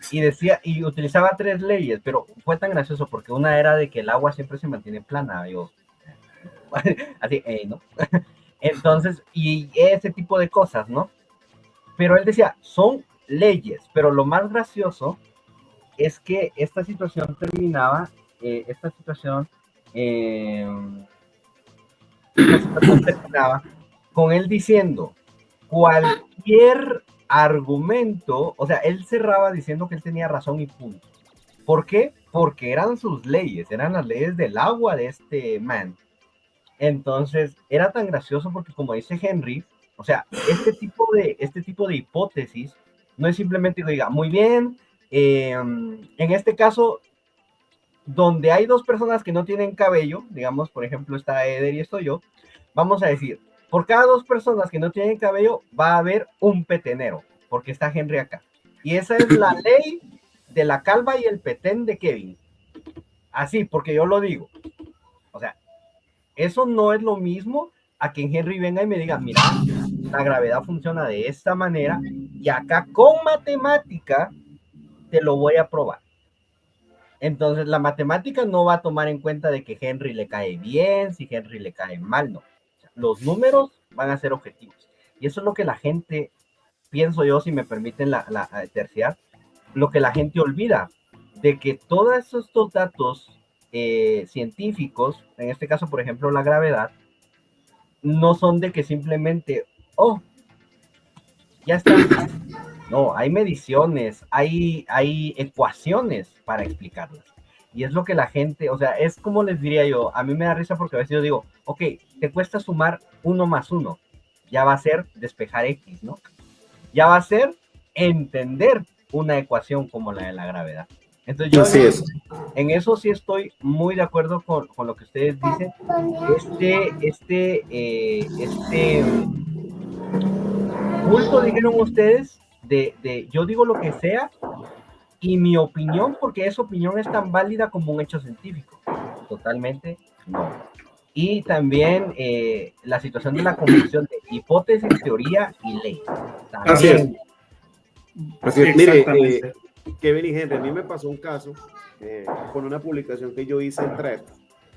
Y decía, y utilizaba 3 leyes, pero fue tan gracioso porque una era de que el agua siempre se mantiene plana. Yo, así, ¿no? Entonces, y ese tipo de cosas, ¿no? Pero él decía, son leyes, pero lo más gracioso es que esta situación terminaba con él diciendo: cualquier argumento, o sea, él cerraba diciendo que él tenía razón y punto. ¿Por qué? Porque eran sus leyes, eran las leyes del agua de este man. Entonces, era tan gracioso porque, como dice Henry, o sea, este tipo de hipótesis no es simplemente que diga, muy bien, en este caso, donde hay 2 personas que no tienen cabello, digamos, por ejemplo, está Eder y estoy yo, vamos a decir, por cada 2 personas que no tienen cabello, va a haber un petenero, porque está Henry acá. Y esa es la ley de la calva y el petén de Kevin. Así, porque yo lo digo. O sea, eso no es lo mismo a que Henry venga y me diga: mira, la gravedad funciona de esta manera y acá con matemática te lo voy a probar. Entonces la matemática no va a tomar en cuenta de que Henry le cae bien, si Henry le cae mal, no. Los números van a ser objetivos. Y eso es lo que la gente, pienso yo, si me permiten la terciar, lo que la gente olvida, de que todos estos datos científicos, en este caso, por ejemplo, la gravedad, no son de que simplemente, oh, ya está. No, hay mediciones, hay ecuaciones para explicarlas. Y es lo que la gente, o sea, es como les diría yo, a mí me da risa porque a veces yo digo, ok, te cuesta sumar 1 más 1, ya va a ser despejar X, ¿no? Ya va a ser entender una ecuación como la de la gravedad. Entonces yo en eso sí estoy muy de acuerdo con lo que ustedes dicen. Culto, dijeron ustedes, de yo digo lo que sea y mi opinión, porque esa opinión es tan válida como un hecho científico. Totalmente no. Y también la situación de la confusión de hipótesis, teoría y ley. También. Así es. Así es. Mire, Kevin y Henry, a mí me pasó un caso con una publicación que yo hice en Thread.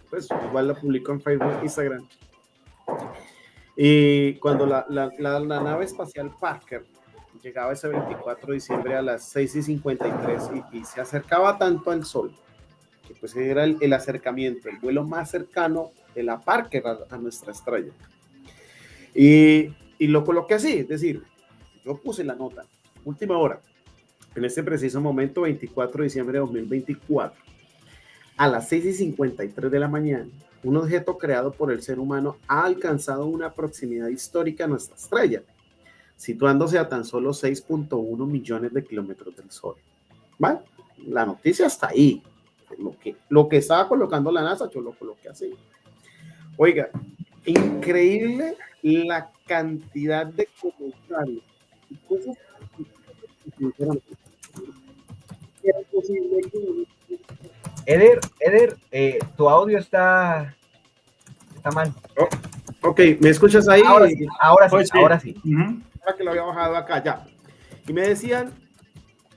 Pues igual la publico en Facebook, Instagram. Y cuando la nave espacial Parker llegaba ese 24 de diciembre a las 6:53 y se acercaba tanto al Sol, que pues era el acercamiento, el vuelo más cercano de la Parker a nuestra estrella. Y lo coloqué así, es decir, yo puse la nota, última hora, en este preciso momento, 24 de diciembre de 2024, a las 6:53 de la mañana, un objeto creado por el ser humano ha alcanzado una proximidad histórica a nuestra estrella, situándose a tan solo 6.1 millones de kilómetros del Sol. ¿Vale? La noticia está ahí. Lo que estaba colocando la NASA, yo lo coloqué así. Oiga, increíble la cantidad de comentarios y cosas que era posible que... Eder, tu audio está mal. Oh, ok, ¿me escuchas ahí? Ahora sí. Ahora que lo había bajado acá, ya. Y me decían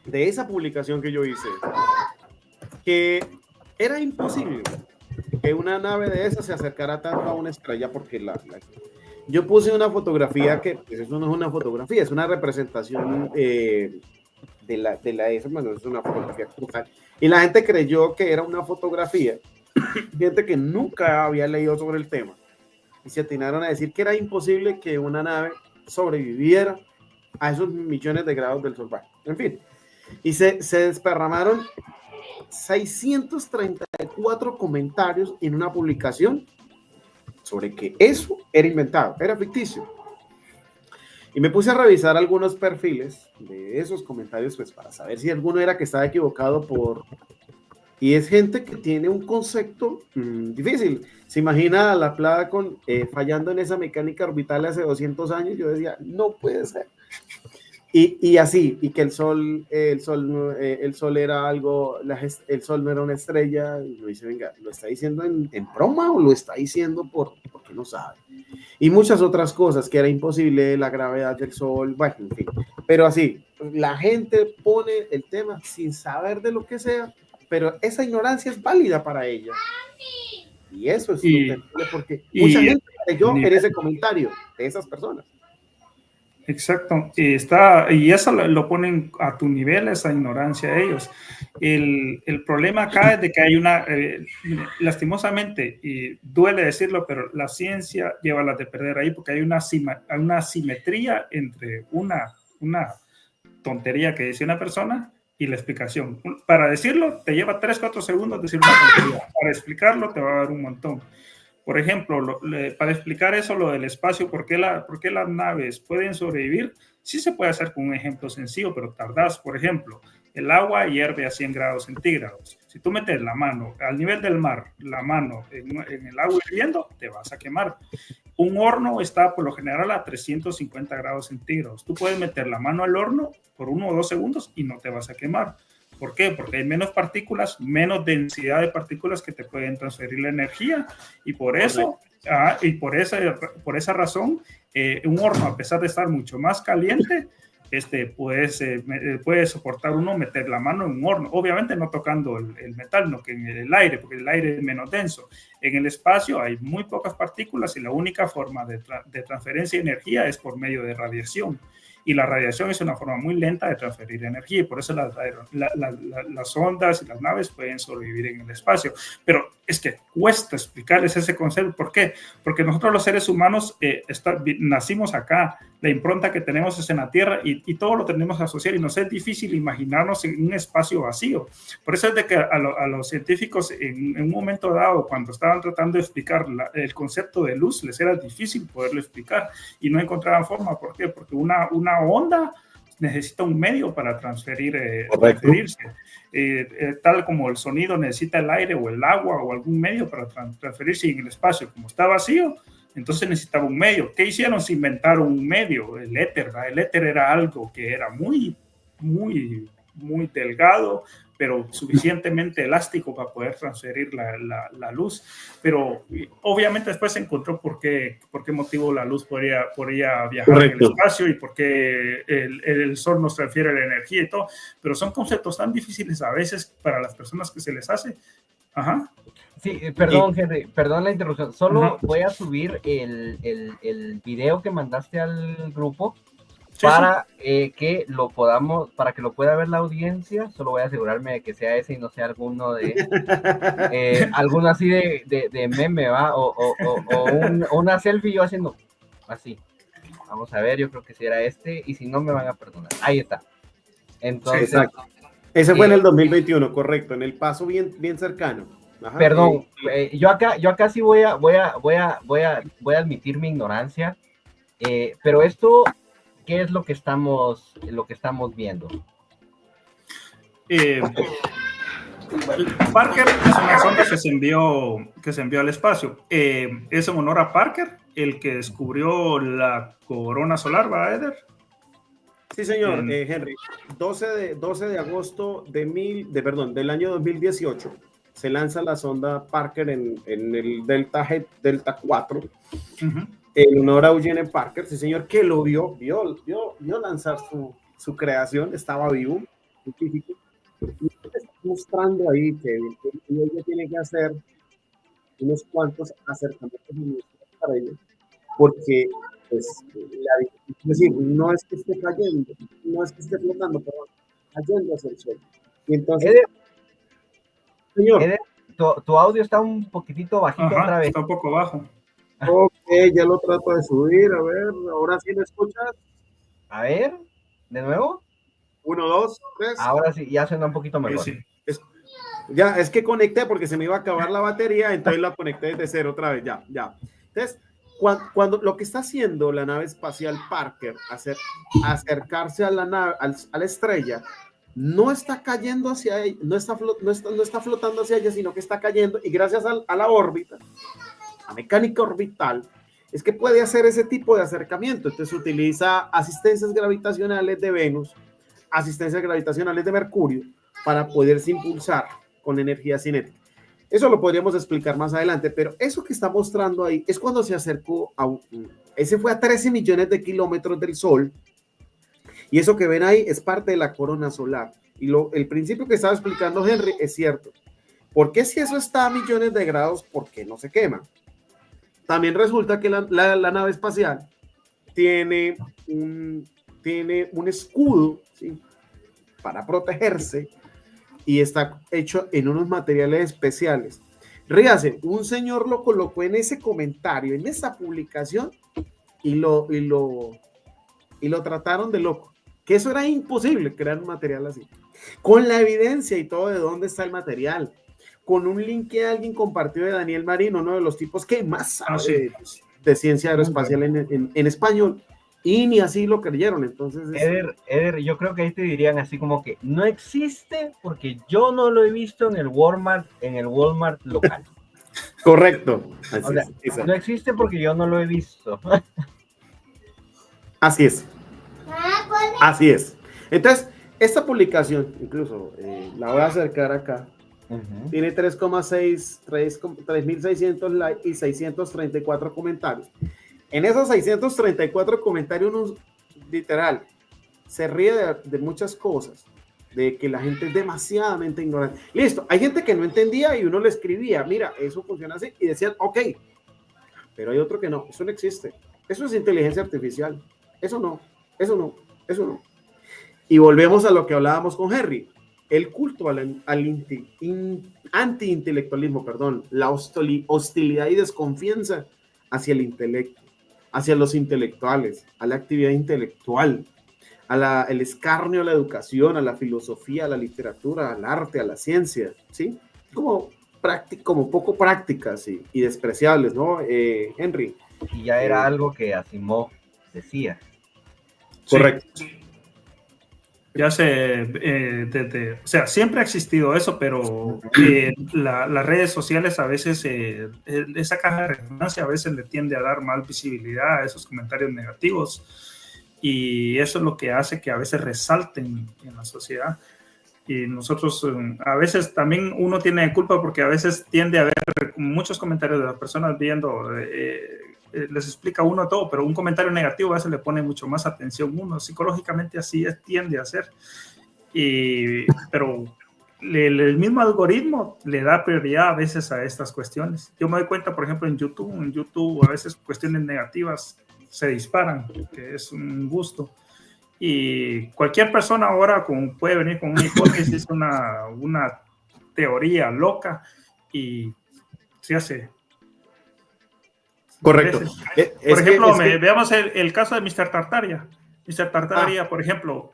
de esa publicación que yo hice que era imposible que una nave de esa se acercara tanto a una estrella porque yo puse una fotografía que pues eso no es una fotografía, es una representación de la ESA, bueno, es una fotografía total. Y la gente creyó que era una fotografía, gente que nunca había leído sobre el tema, y se atinaron a decir que era imposible que una nave sobreviviera a esos millones de grados del Sol. En fin, y se desparramaron 634 comentarios en una publicación sobre que eso era inventado, era ficticio. Y me puse a revisar algunos perfiles de esos comentarios, pues para saber si alguno era que estaba equivocado y es gente que tiene un concepto difícil. Se imagina a la Plata fallando en esa mecánica orbital hace 200 años. Yo decía, no puede ser. Y así, y que el sol era algo, el sol no era una estrella. Y yo dice, venga, ¿lo está diciendo en broma o lo está diciendo porque no sabe? Y muchas otras cosas, que era imposible la gravedad del sol, bueno, en fin. Pero así, la gente pone el tema sin saber de lo que sea, pero esa ignorancia es válida para ella. Y eso es terrible, porque mucha gente creyó en ese comentario de esas personas. Exacto, y eso lo ponen a tu nivel, esa ignorancia ellos. El problema acá es de que hay lastimosamente, y duele decirlo, pero la ciencia lleva las de perder ahí porque hay una asimetría entre una tontería que dice una persona y la explicación. Para decirlo te lleva 3-4 segundos decir una tontería, para explicarlo te va a dar un montón. Por ejemplo, para explicar eso, lo del espacio, ¿por qué las naves pueden sobrevivir? Sí se puede hacer con un ejemplo sencillo, pero tardás. Por ejemplo, el agua hierve a 100 grados centígrados. Si tú metes la mano al nivel del mar, la mano en el agua hirviendo, te vas a quemar. Un horno está por lo general a 350 grados centígrados. Tú puedes meter la mano al horno por 1 o 2 segundos y no te vas a quemar. ¿Por qué? Porque hay menos partículas, menos densidad de partículas que te pueden transferir la energía y por eso, por esa razón Un horno, a pesar de estar mucho más caliente, puede soportar uno meter la mano en un horno, obviamente no tocando el metal, no que en el aire, porque el aire es menos denso. En el espacio hay muy pocas partículas y la única forma de transferencia de energía es por medio de radiación. Y la radiación es una forma muy lenta de transferir energía y por eso las ondas y las naves pueden sobrevivir en el espacio. Pero es que cuesta explicarles ese concepto. ¿Por qué? Porque nosotros los seres humanos nacimos acá, la impronta que tenemos es en la Tierra y todo lo tenemos que asociar y nos es difícil imaginarnos en un espacio vacío. Por eso es de que a los científicos en un momento dado, cuando estaban tratando de explicar el concepto de luz, les era difícil poderlo explicar y no encontraban forma. ¿Por qué? Porque una onda necesita un medio para transferirse, tal como el sonido necesita el aire o el agua o algún medio para transferirse en el espacio. Como está vacío, entonces necesitaba un medio. ¿Qué hicieron? Se inventaron un medio, el éter. El éter era algo que era muy, muy, muy delgado, pero suficientemente elástico para poder transferir la luz. Pero obviamente después se encontró por qué motivo la luz podría viajar en el espacio y por qué el sol nos transfiere la energía y todo. Pero son conceptos tan difíciles a veces para las personas que se les hace. Ajá. Sí, perdón, Henry, perdón la interrupción. Solo voy a subir el video que mandaste al grupo para que lo podamos, para que lo pueda ver la audiencia. Solo voy a asegurarme de que sea ese y no sea alguno de alguno así de meme, ¿va? O una selfie yo haciendo así. Vamos a ver, yo creo que si era este y si no me van a perdonar. Ahí está. Entonces, sí, exacto. Ese fue en el 2021, correcto, en el paso bien cercano. Ajá, perdón, yo acá sí voy a admitir mi ignorancia, pero esto, ¿qué es lo que estamos viendo? Parker es una sonda que se envió al espacio. Es en honor a Parker, el que descubrió la corona solar, ¿va, Eder? Sí, señor, Henry. 12 de agosto del año 2018 se lanza la sonda Parker en el Delta 4, en honor a Eugene Parker, sí, señor, que lo vio lanzar su creación, estaba vivo, científico, y está mostrando ahí que ella tiene que hacer unos cuantos acercamientos para ello, porque pues, es decir, no es que esté cayendo, no es que esté flotando, pero cayendo hacia el suelo. Y entonces, señor, Eder, tu audio está un poquitito bajito. Ajá, otra vez. Está un poco bajo. Ok, ya lo trato de subir, a ver, ahora sí me escuchas. A ver, de nuevo. 1, 2, 3. Ahora sí, ya suena un poquito mejor. Sí. Ya, es que conecté porque se me iba a acabar la batería, entonces la conecté desde cero otra vez, ya. Entonces, cuando lo que está haciendo la nave espacial Parker, acercarse a la nave, a la estrella, no está cayendo hacia ella, no está flotando hacia ella, sino que está cayendo, y gracias a la órbita, a mecánica orbital, es que puede hacer ese tipo de acercamiento. Entonces utiliza asistencias gravitacionales de Venus, asistencias gravitacionales de Mercurio, para poderse impulsar con energía cinética. Eso lo podríamos explicar más adelante, pero eso que está mostrando ahí es cuando se acercó ese fue a 13 millones de kilómetros del Sol, y eso que ven ahí es parte de la corona solar. Y el principio que estaba explicando Henry es cierto. ¿Por qué si eso está a millones de grados, por qué no se quema? También resulta que la nave espacial tiene un escudo, ¿sí?, para protegerse, y está hecho en unos materiales especiales. Ríase, un señor lo colocó en ese comentario, en esa publicación, y lo trataron de loco, que eso era imposible, crear un material así, con la evidencia y todo de dónde está el material, con un link que alguien compartió de Daniel Marín, uno de los tipos que más sabe de ciencia aeroespacial en español, y ni así lo creyeron. Entonces, Eder, yo creo que ahí te dirían así como que no existe porque yo no lo he visto en el Walmart local. Correcto. No existe porque yo no lo he visto. Así es. Entonces, esta publicación, incluso la voy a acercar acá, tiene 3,600 likes y 634 comentarios. En esos 634 comentarios, uno literal se ríe de muchas cosas, de que la gente es demasiadamente ignorante. Listo, hay gente que no entendía y uno le escribía, mira, eso funciona así, y decían, ok, pero hay otro que no, eso no existe. Eso es inteligencia artificial. Eso no, eso no, eso no. Y volvemos a lo que hablábamos con Henry. El culto al anti-intelectualismo, perdón, la hostilidad y desconfianza hacia el intelecto, hacia los intelectuales, a la actividad intelectual, el escarnio a la educación, a la filosofía, a la literatura, al arte, a la ciencia, ¿sí? Como poco prácticas y despreciables, ¿no, Henry? Y ya era algo que Asimov decía. Correcto. Sí. Ya o sea, siempre ha existido eso, pero las redes sociales a veces, esa caja de resonancia a veces le tiende a dar más visibilidad a esos comentarios negativos, y eso es lo que hace que a veces resalten en la sociedad. Y nosotros a veces también uno tiene culpa porque a veces tiende a ver muchos comentarios de las personas viendo, les explica uno todo, pero un comentario negativo a veces le pone mucho más atención uno. Psicológicamente así tiende a ser. Pero el mismo algoritmo le da prioridad a veces a estas cuestiones. Yo me doy cuenta, por ejemplo, en YouTube a veces cuestiones negativas se disparan, que es un gusto. Y cualquier persona ahora puede venir con una hipótesis, una teoría loca, y se hace. Correcto. Por ejemplo, veamos el caso de Mr. Tartaria. Mr. Tartaria, por ejemplo,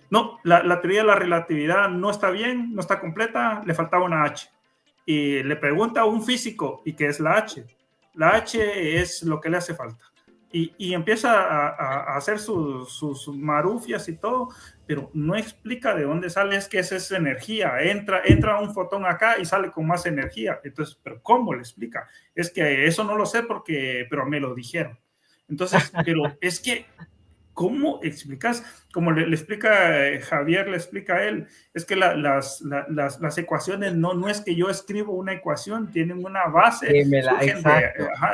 no, la teoría de la relatividad no está bien, no está completa, le faltaba una H. Y le pregunta a un físico, ¿y qué es la H? La H es lo que le hace falta. Y empieza a hacer sus marufias y todo, pero no explica de dónde sale, es que esa es energía, entra un fotón acá y sale con más energía. Entonces, ¿pero cómo le explica? Es que eso no lo sé pero me lo dijeron. Entonces, pero es que, ¿cómo explicas? Como le explica Javier, le explica a él, es que las ecuaciones no es que yo escribo una ecuación, tienen una base,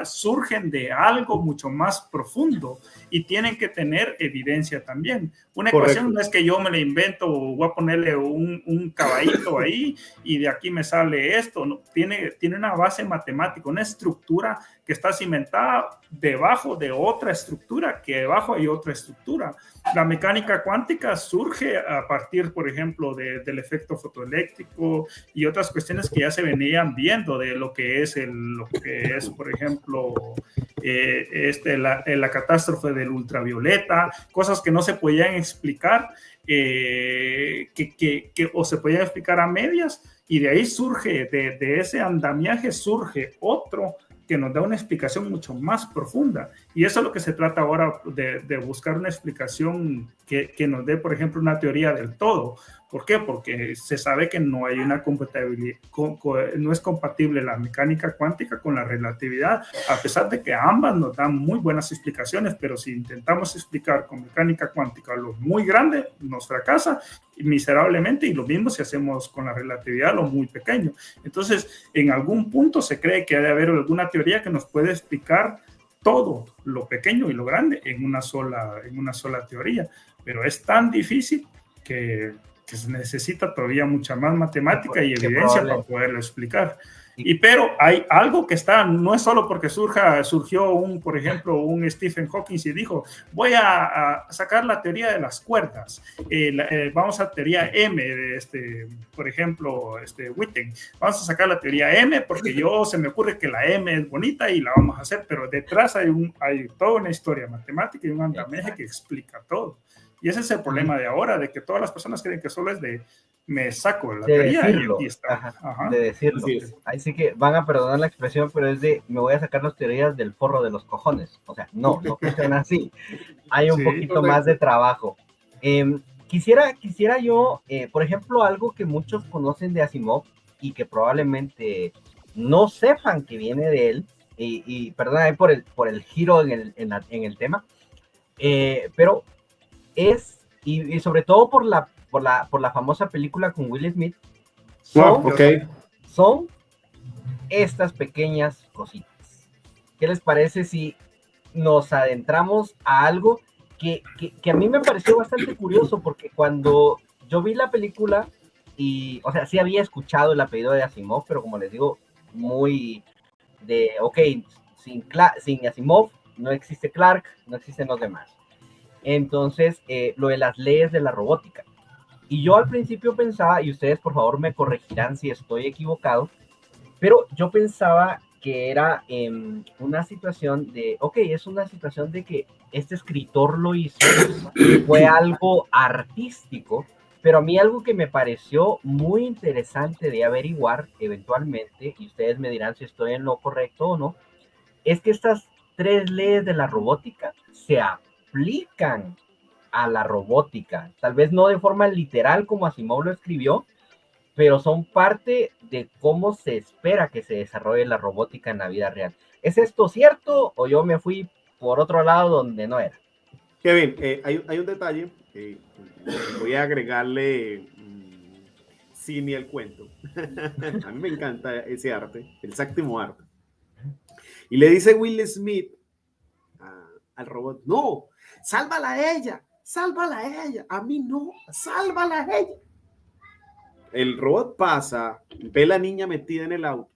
surgen de algo mucho más profundo y tienen que tener evidencia también. Una ecuación no es que yo me la invento o voy a ponerle un caballito ahí y de aquí me sale esto, no, tiene una base matemática, una estructura que está cimentada debajo de otra estructura, que debajo hay otra estructura. La mecánica cuántica surge a partir, por ejemplo, del efecto fotoeléctrico y otras cuestiones que ya se venían viendo de lo que es, por ejemplo, la catástrofe del ultravioleta, cosas que no se podían explicar, o se podían explicar a medias, y de ahí surge, de ese andamiaje surge otro que nos da una explicación mucho más profunda. Y eso es lo que se trata ahora, de buscar una explicación que nos dé, por ejemplo, una teoría del todo. ¿Por qué? Porque se sabe que no hay una compatibilidad, no es compatible la mecánica cuántica con la relatividad, a pesar de que ambas nos dan muy buenas explicaciones, pero si intentamos explicar con mecánica cuántica lo muy grande, nos fracasa miserablemente, y lo mismo si hacemos con la relatividad lo muy pequeño. Entonces, en algún punto se cree que ha de haber alguna teoría que nos puede explicar todo lo pequeño y lo grande en una sola teoría, pero es tan difícil que se necesita todavía mucha más matemática y evidencia para poderlo explicar. Pero hay algo que está, no es solo porque surgió por ejemplo, un Stephen Hawking y dijo, voy a sacar la teoría de las cuerdas, vamos a teoría M, por ejemplo, Witten, vamos a sacar la teoría M porque se me ocurre que la M es bonita y la vamos a hacer, pero detrás hay toda una historia matemática y un andamiaje que explica todo. Y ese es el problema de ahora, de que todas las personas creen que solo es me saco la teoría y aquí está. De decirlo. Ahí sí que van a perdonar la expresión, pero es me voy a sacar las teorías del forro de los cojones. O sea, no funciona así. Hay un poquito más de trabajo. Quisiera yo, por ejemplo, algo que muchos conocen de Asimov y que probablemente no sepan que viene de él, y perdón ahí por el giro en el tema, pero y sobre todo por la famosa película con Will Smith, son estas pequeñas cositas. ¿Qué les parece si nos adentramos a algo que a mí me pareció bastante curioso, porque cuando yo vi la película, y, o sea, sí había escuchado el apellido de Asimov, pero como les digo, muy de, ok, sin Asimov no existe Clark, no existen los demás. Entonces, lo de las leyes de la robótica. Y yo al principio pensaba, y ustedes por favor me corregirán si estoy equivocado, pero yo pensaba que era una situación de, ok, es una situación de que este escritor lo hizo, fue algo artístico, pero a mí algo que me pareció muy interesante de averiguar eventualmente, y ustedes me dirán si estoy en lo correcto o no, es que estas tres leyes de la robótica se aplican a la robótica, tal vez no de forma literal como Asimov lo escribió, pero son parte de cómo se espera que se desarrolle la robótica en la vida real. ¿Es esto cierto o yo me fui por otro lado donde no era? Kevin, hay un detalle, voy a agregarle Simi el cuento. A mí me encanta ese arte, el séptimo arte. Y le dice Will Smith al robot, no, sálvala a ella, a mí no, sálvala a ella. El robot pasa, ve a la niña metida en el auto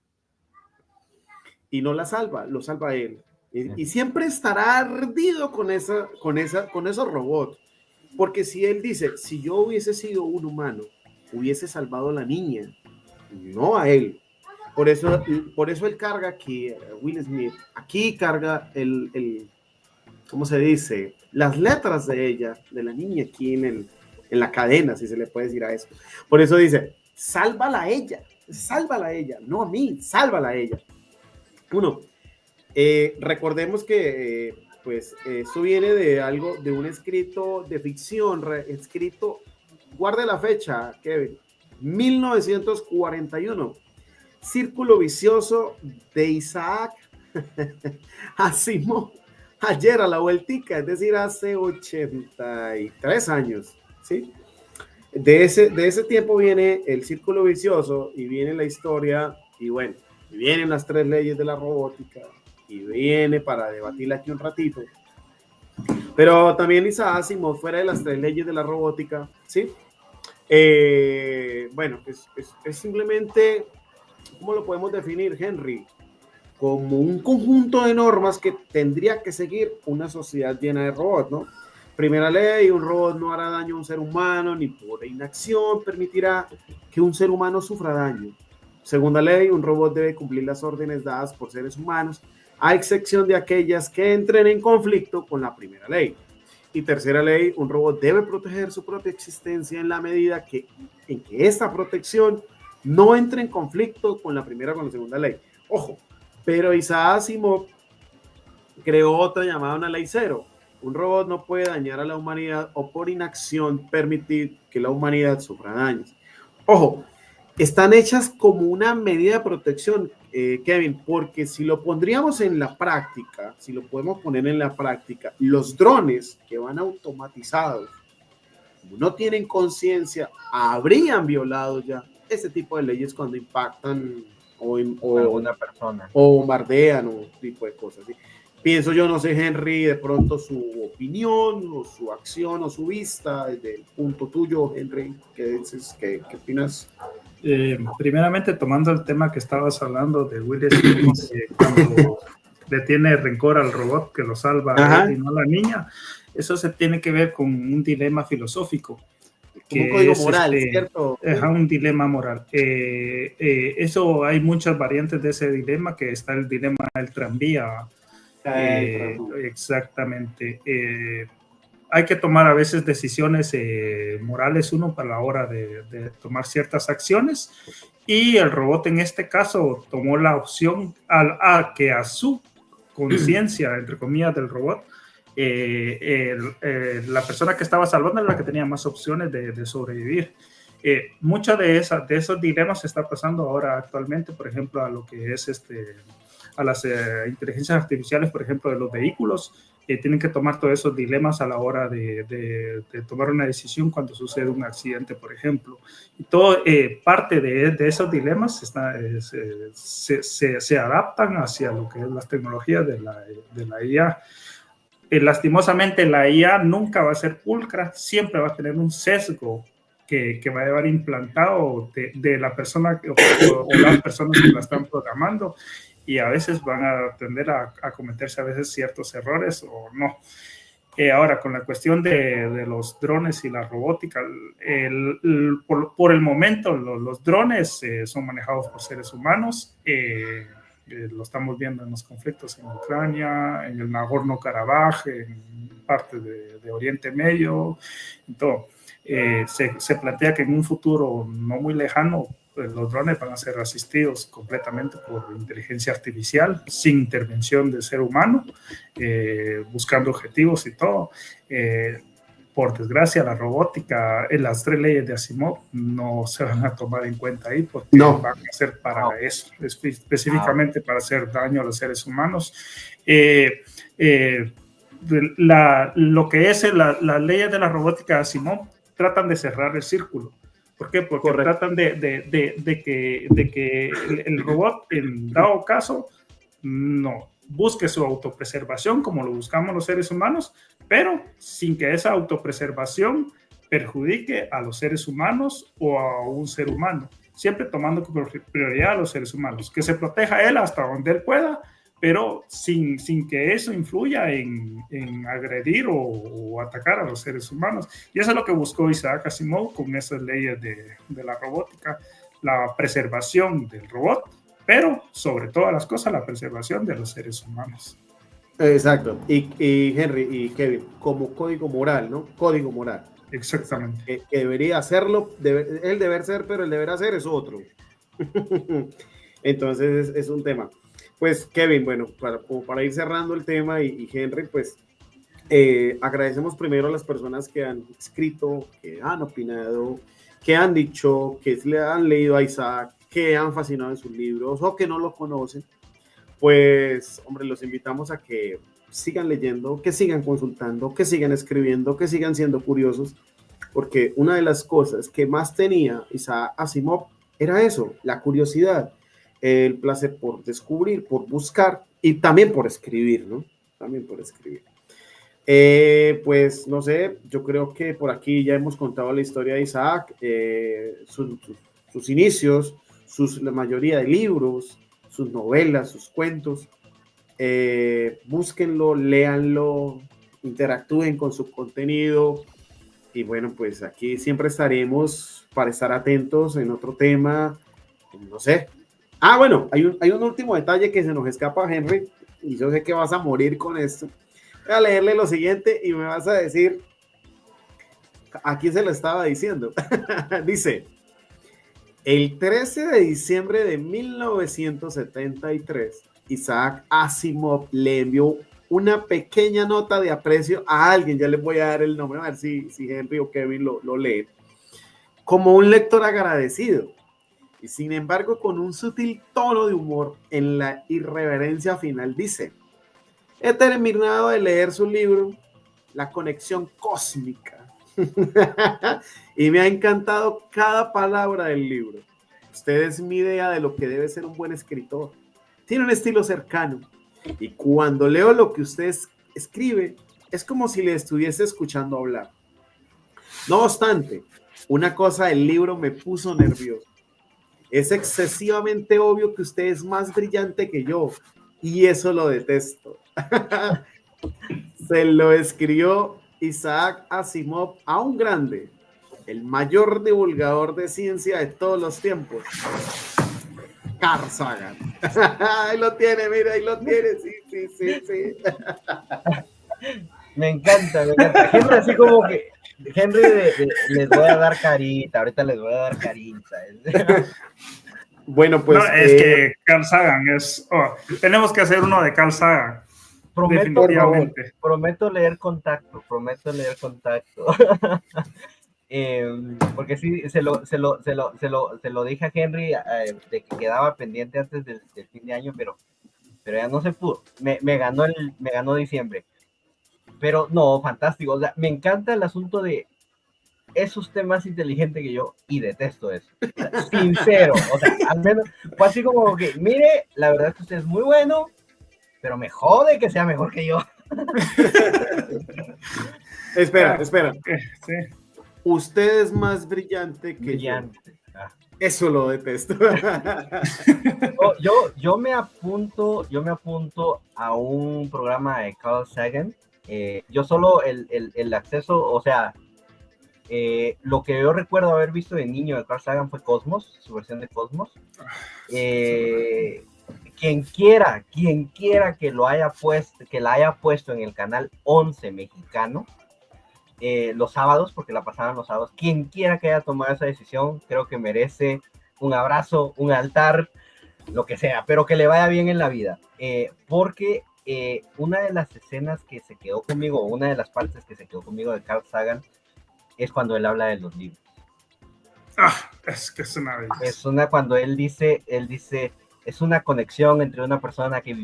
y no la salva, lo salva a él. Y siempre estará ardido con esos robots. Porque si él dice, si yo hubiese sido un humano, hubiese salvado a la niña, no a él. Por eso él carga aquí, Will Smith, aquí carga ¿cómo se dice? Las letras de ella, de la niña aquí en la cadena, si se le puede decir a eso. Por eso dice, sálvala a ella, no a mí, sálvala a ella. Uno, recordemos que esto viene de un escrito de ficción, escrito, guarde la fecha, Kevin, 1941, Círculo Vicioso de Isaac Asimov, ayer a la vueltica, es decir, hace 83 años, ¿sí? De ese tiempo viene el Círculo Vicioso y viene la historia, y bueno, y vienen las tres leyes de la robótica, y viene para debatirla aquí un ratito. Pero también Isaac Asimov, fuera de las tres leyes de la robótica, ¿sí? Bueno, es simplemente, ¿cómo lo podemos definir, Henry? Como un conjunto de normas que tendría que seguir una sociedad llena de robots, ¿no? Primera ley, un robot no hará daño a un ser humano, ni por inacción permitirá que un ser humano sufra daño. Segunda ley, un robot debe cumplir las órdenes dadas por seres humanos, a excepción de aquellas que entren en conflicto con la primera ley. Y tercera ley, un robot debe proteger su propia existencia en la medida en que esta protección no entre en conflicto con la primera o con la segunda ley. Ojo, pero Isaac Asimov creó otra llamada una ley cero. Un robot no puede dañar a la humanidad o por inacción permitir que la humanidad sufra daños. Ojo, están hechas como una medida de protección, Kevin, porque si lo pondríamos en la práctica, si lo podemos poner en la práctica, los drones que van automatizados, como no tienen conciencia, habrían violado ya ese tipo de leyes cuando impactan o alguna persona o bombardean o tipo de cosas, ¿sí? Pienso yo, no sé, Henry, de pronto su opinión o su acción o su vista desde el punto tuyo, Henry, ¿qué opinas? Primeramente, tomando el tema que estabas hablando de Will Smith, cuando le tiene rencor al robot que lo salva a él y no a la niña, eso se tiene que ver con un dilema filosófico. Que un código moral, ¿cierto? Un dilema moral. Eso hay muchas variantes de ese dilema, que está el dilema del tranvía. Exactamente. Hay que tomar a veces decisiones morales uno para la hora de tomar ciertas acciones, y el robot en este caso tomó la opción que a su conciencia, entre comillas, del robot, la persona que estaba salvando era la que tenía más opciones de sobrevivir. Muchas de esos dilemas se está pasando ahora actualmente, por ejemplo, a lo que es a las inteligencias artificiales, por ejemplo, de los vehículos. tienen que tomar todos esos dilemas a la hora de tomar una decisión cuando sucede un accidente, por ejemplo. Y todo parte de esos dilemas se adaptan hacia lo que es las tecnologías de la IA. Lastimosamente, la IA nunca va a ser pulcra, siempre va a tener un sesgo que va a llevar implantado de la persona o las personas que la están programando, y a veces van a tender a cometerse a veces ciertos errores o no. Ahora, con la cuestión de los drones y la robótica, por el momento los drones son manejados por seres humanos. Lo estamos viendo en los conflictos en Ucrania, en el Nagorno-Karabaj, en partes de Oriente Medio, en todo. Se plantea que en un futuro no muy lejano, pues, los drones van a ser asistidos completamente por inteligencia artificial, sin intervención del ser humano, buscando objetivos y todo. Por desgracia, la robótica, las 3 leyes de Asimov no se van a tomar en cuenta ahí, porque no van a ser para eso, específicamente para hacer daño a los seres humanos. Lo que es las leyes de la robótica de Asimov tratan de cerrar el círculo. ¿Por qué? Porque tratan de que el robot, en dado caso, no busque su autopreservación como lo buscamos los seres humanos, pero sin que esa autopreservación perjudique a los seres humanos o a un ser humano, siempre tomando como prioridad a los seres humanos, que se proteja él hasta donde él pueda, pero sin que eso influya en agredir o atacar a los seres humanos. Y eso es lo que buscó Isaac Asimov con esas leyes de la robótica, la preservación del robot, pero sobre todas las cosas la preservación de los seres humanos. Exacto. Y Henry y Kevin, como código moral, ¿no? Código moral. Exactamente. Que debería hacerlo, el deber ser, pero el deber hacer es otro. Entonces es un tema. Pues Kevin, bueno, para ir cerrando el tema y Henry, pues agradecemos primero a las personas que han escrito, que han opinado, que han dicho, que le han leído a Isaac, que han fascinado en sus libros o que no lo conocen. Pues, hombre, los invitamos a que sigan leyendo, que sigan consultando, que sigan escribiendo, que sigan siendo curiosos, porque una de las cosas que más tenía Isaac Asimov era eso, la curiosidad, el placer por descubrir, por buscar y también por escribir, ¿no? También por escribir. Pues, no sé, yo creo que por aquí ya hemos contado la historia de Isaac, sus inicios, la mayoría de libros, sus novelas, sus cuentos. Búsquenlo, léanlo, interactúen con su contenido y bueno, pues aquí siempre estaremos para estar atentos en otro tema, no sé. Bueno, hay un último detalle que se nos escapa, Henry, y yo sé que vas a morir con esto. Voy a leerle lo siguiente y me vas a decir a quién se lo estaba diciendo. Dice: el 13 de diciembre de 1973, Isaac Asimov le envió una pequeña nota de aprecio a alguien, ya les voy a dar el nombre, a ver si Henry o Kevin lo leen, como un lector agradecido, y sin embargo con un sutil tono de humor en la irreverencia final dice: he terminado de leer su libro, La Conexión Cósmica, y me ha encantado cada palabra del libro. Usted es mi idea de lo que debe ser un buen escritor. Tiene un estilo cercano y cuando leo lo que usted escribe es como si le estuviese escuchando hablar. No obstante, una cosa del libro me puso nervioso. Es excesivamente obvio que usted es más brillante que yo y eso lo detesto. Se lo escribió Isaac Asimov a un grande, el mayor divulgador de ciencia de todos los tiempos, Carl Sagan. Ahí lo tiene, mira, ahí lo tiene, sí. Me encanta. Henry, así como que Henry les voy a dar carita, ahorita les voy a dar carita. Bueno, pues... No, es que Carl Sagan tenemos que hacer uno de Carl Sagan. Prometo leer Contacto. Porque sí, se lo dije a Henry de que quedaba pendiente antes del fin de año, pero ya no se pudo. Me ganó diciembre. Pero no, fantástico. O sea, me encanta el asunto de es usted más inteligente que yo y detesto eso. O sea, sincero, o sea, al menos fue así como que, mire, la verdad es que usted es muy bueno, pero me jode que sea mejor que yo. Espera. Sí. Usted es más brillante que Brillante. yo. Eso lo detesto. Yo me apunto a un programa de Carl Sagan. Yo solo el acceso, o sea, lo que yo recuerdo haber visto de niño de Carl Sagan fue Cosmos, su versión de Cosmos. Quien quiera que lo haya puesto, que la haya puesto en el canal 11 mexicano, los sábados, porque la pasaban los sábados, quien quiera que haya tomado esa decisión, creo que merece un abrazo, un altar, lo que sea, pero que le vaya bien en la vida, porque una de las escenas que se quedó conmigo, una de las partes que se quedó conmigo de Carl Sagan, es cuando él habla de los libros. Es que es una belleza. Es cuando él dice, es una conexión entre una persona que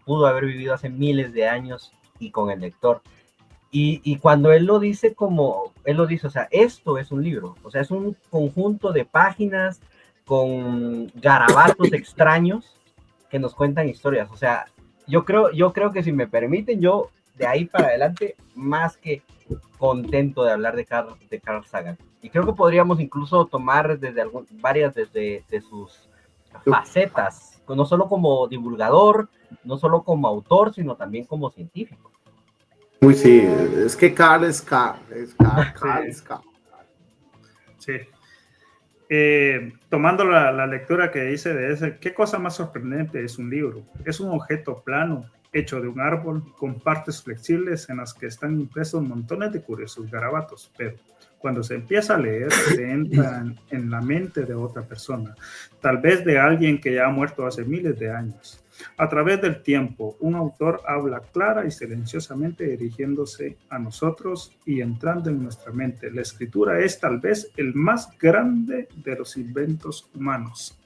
pudo haber vivido hace miles de años y con el lector. Y cuando él lo dice o sea, esto es un libro, o sea, es un conjunto de páginas con garabatos extraños que nos cuentan historias. O sea, yo creo que si me permiten, yo de ahí para adelante, más que contento de hablar de Carl Sagan. Y creo que podríamos incluso tomar varias de sus facetas, no solo como divulgador, no solo como autor, sino también como científico. Uy, sí, es que Carl es Carl. Sí. Tomando la lectura que hice de ese, ¿qué cosa más sorprendente es un libro? Es un objeto plano, hecho de un árbol, con partes flexibles en las que están impresos montones de curiosos garabatos, pero cuando se empieza a leer, se entra en la mente de otra persona, tal vez de alguien que ya ha muerto hace miles de años. A través del tiempo, un autor habla clara y silenciosamente dirigiéndose a nosotros y entrando en nuestra mente. La escritura es tal vez el más grande de los inventos humanos.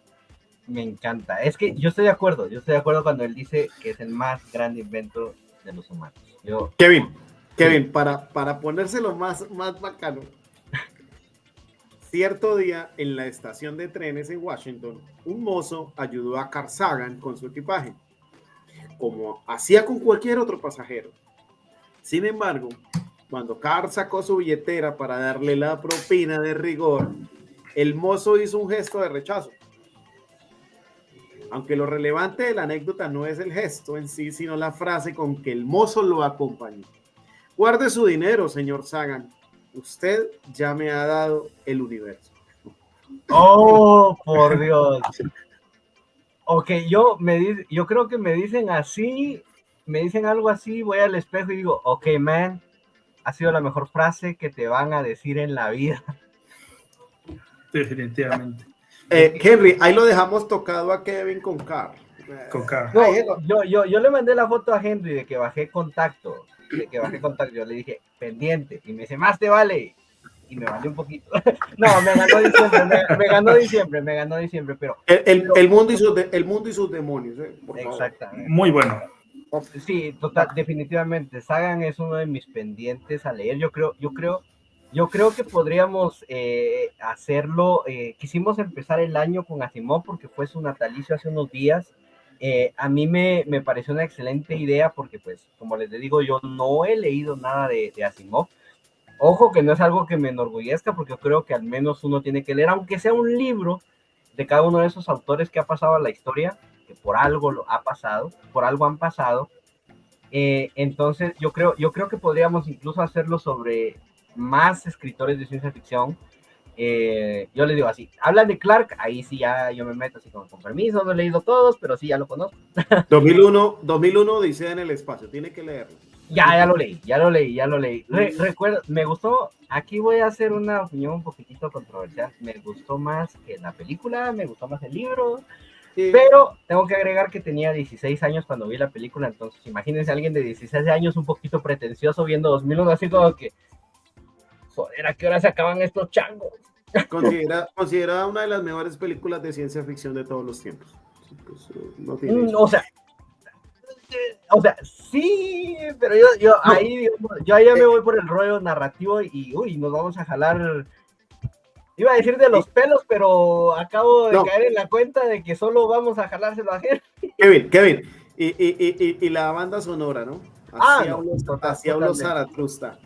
Me encanta. Es que yo estoy de acuerdo cuando él dice que es el más grande invento de los humanos. Kevin, sí. para ponérselo más bacano, cierto día en la estación de trenes en Washington, un mozo ayudó a Carl Sagan con su equipaje, como hacía con cualquier otro pasajero. Sin embargo, cuando Carl sacó su billetera para darle la propina de rigor, el mozo hizo un gesto de rechazo. Aunque lo relevante de la anécdota no es el gesto en sí, sino la frase con que el mozo lo acompañó. Guarde su dinero, señor Sagan. Usted ya me ha dado el universo. ¡Oh, por Dios! Ok, yo creo que me dicen algo así, voy al espejo y digo, ok, man, ha sido la mejor frase que te van a decir en la vida. Definitivamente. Henry, ahí lo dejamos tocado a Kevin con Carl. No, yo le mandé la foto a Henry de que bajé contacto. Yo le dije, pendiente, y me dice, más te vale. Y me valió un poquito. No, me ganó diciembre, pero... El mundo y sus demonios. Exactamente. Muy bueno. Sí, definitivamente. Sagan es uno de mis pendientes a leer. Yo creo que podríamos hacerlo. Quisimos empezar el año con Asimov porque fue su natalicio hace unos días. A mí me pareció una excelente idea porque, pues, como les digo, yo no he leído nada de Asimov. Ojo que no es algo que me enorgullezca porque yo creo que al menos uno tiene que leer, aunque sea un libro de cada uno de esos autores que ha pasado a la historia, que por algo han pasado. Entonces yo creo que podríamos incluso hacerlo sobre más escritores de ciencia ficción. Yo les digo así, hablan de Clarke, ahí sí ya yo me meto así con permiso, no he leído todos, pero sí ya lo conozco. 2001 Odisea en el espacio, tiene que leerlo. Ya lo leí. Recuerdo, me gustó, aquí voy a hacer una opinión un poquitito controversial, me gustó más que la película, me gustó más el libro, sí. Pero tengo que agregar que tenía 16 años cuando vi la película, entonces imagínense a alguien de 16 años un poquito pretencioso viendo 2001, así como que, joder, ¿a qué hora se acaban estos changos? Considerada una de las mejores películas de ciencia ficción de todos los tiempos. Pues, no tiene o sea, sí, pero yo ahí ya me voy por el rollo narrativo y uy, nos vamos a jalar. Iba a decir de los pelos, pero acabo de caer en la cuenta de que solo vamos a jalárselo a Henry. Kevin, y la banda sonora, ¿no? Así habló Zaratustra.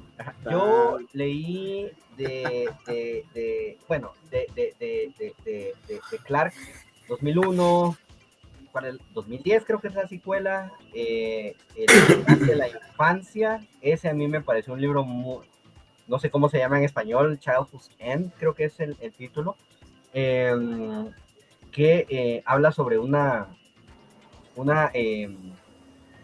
Yo leí de Clark 2001, para el 2010 creo que es la secuela, el de la infancia. Ese a mí me pareció un libro muy, no sé cómo se llama en español, Childhood's End creo que es el título, que habla sobre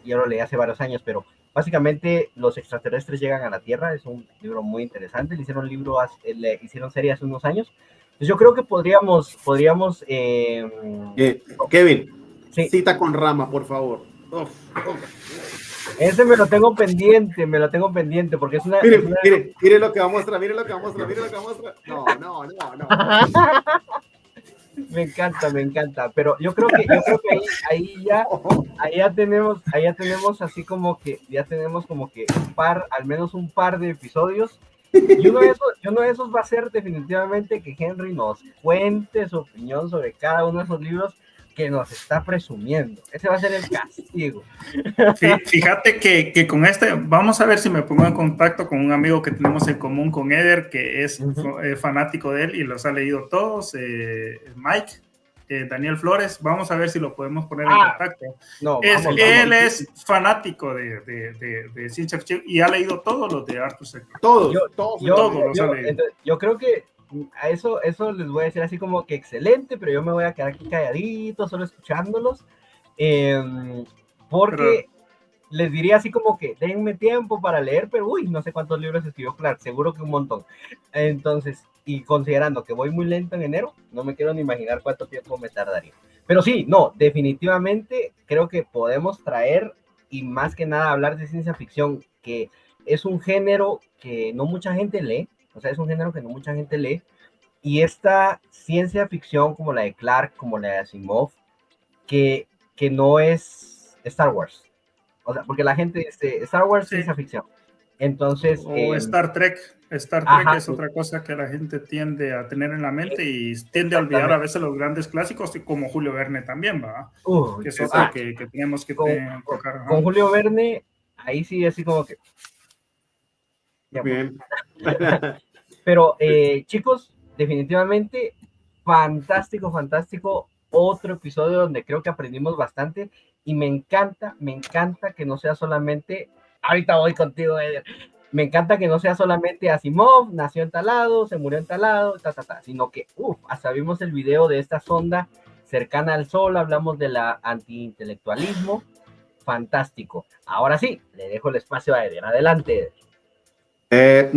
yo lo leí hace varios años, pero básicamente los extraterrestres llegan a la Tierra. Es un libro muy interesante. Le hicieron serie hace unos años. Entonces yo creo que podríamos Kevin, sí. Cita con Rama, por favor. Ese me lo tengo pendiente, porque es una... Mire lo que va a mostrar, No. Me encanta, pero yo creo que ahí ya tenemos así como que, al menos un par de episodios, y uno de esos va a ser definitivamente que Henry nos cuente su opinión sobre cada uno de esos libros que nos está presumiendo. Ese va a ser el castigo. Fíjate que con vamos a ver si me pongo en contacto con un amigo que tenemos en común con Eder, que es fanático de él y los ha leído todos, Mike, Daniel Flores. Vamos a ver si lo podemos poner en contacto. Él es fanático de ciencia ficción y ha leído todos los de Arthur C. Todos los ha leído. Yo creo que a eso les voy a decir así como que excelente, pero yo me voy a quedar aquí calladito, solo escuchándolos, porque les diría así como que denme tiempo para leer, pero uy, no sé cuántos libros escribió Clark, seguro que un montón. Entonces, y considerando que voy muy lento en enero, no me quiero ni imaginar cuánto tiempo me tardaría. Pero sí, no, definitivamente creo que podemos traer, y más que nada hablar de ciencia ficción, que es un género que no mucha gente lee. O sea, es un género que no mucha gente lee. Y esta ciencia ficción como la de Clark, como la de Asimov, que no es Star Wars. O sea, porque la gente dice Star Wars ciencia ficción. Entonces... O Star Trek. Star Trek es otra cosa que la gente tiende a tener en la mente y tiende a olvidar a veces los grandes clásicos, como Julio Verne también, ¿va? Que es otro que tenemos que tocar. Con Julio Verne, ahí sí, así como que... Bien. Pero chicos, definitivamente fantástico, otro episodio donde creo que aprendimos bastante y me encanta que no sea solamente, ahorita voy contigo, Eder, me encanta que no sea solamente Asimov, nació en tal lado, se murió en tal lado, sino que, hasta vimos el video de esta sonda cercana al Sol, hablamos de la antiintelectualismo, fantástico. Ahora sí, le dejo el espacio a Eder, adelante, Eder.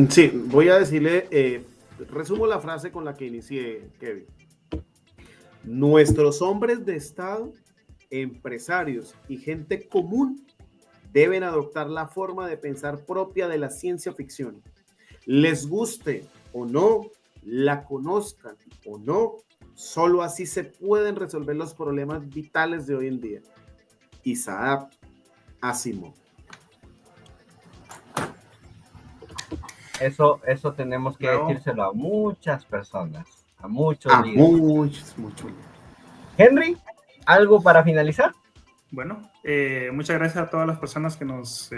Sí, voy a decirle, resumo la frase con la que inicié, Kevin. Nuestros hombres de Estado, empresarios y gente común deben adoptar la forma de pensar propia de la ciencia ficción. Les guste o no, la conozcan o no, solo así se pueden resolver los problemas vitales de hoy en día. Isaac Asimov. Eso tenemos que decírselo a muchas personas, a muchos. Henry, ¿algo para finalizar? Bueno, muchas gracias a todas las personas que nos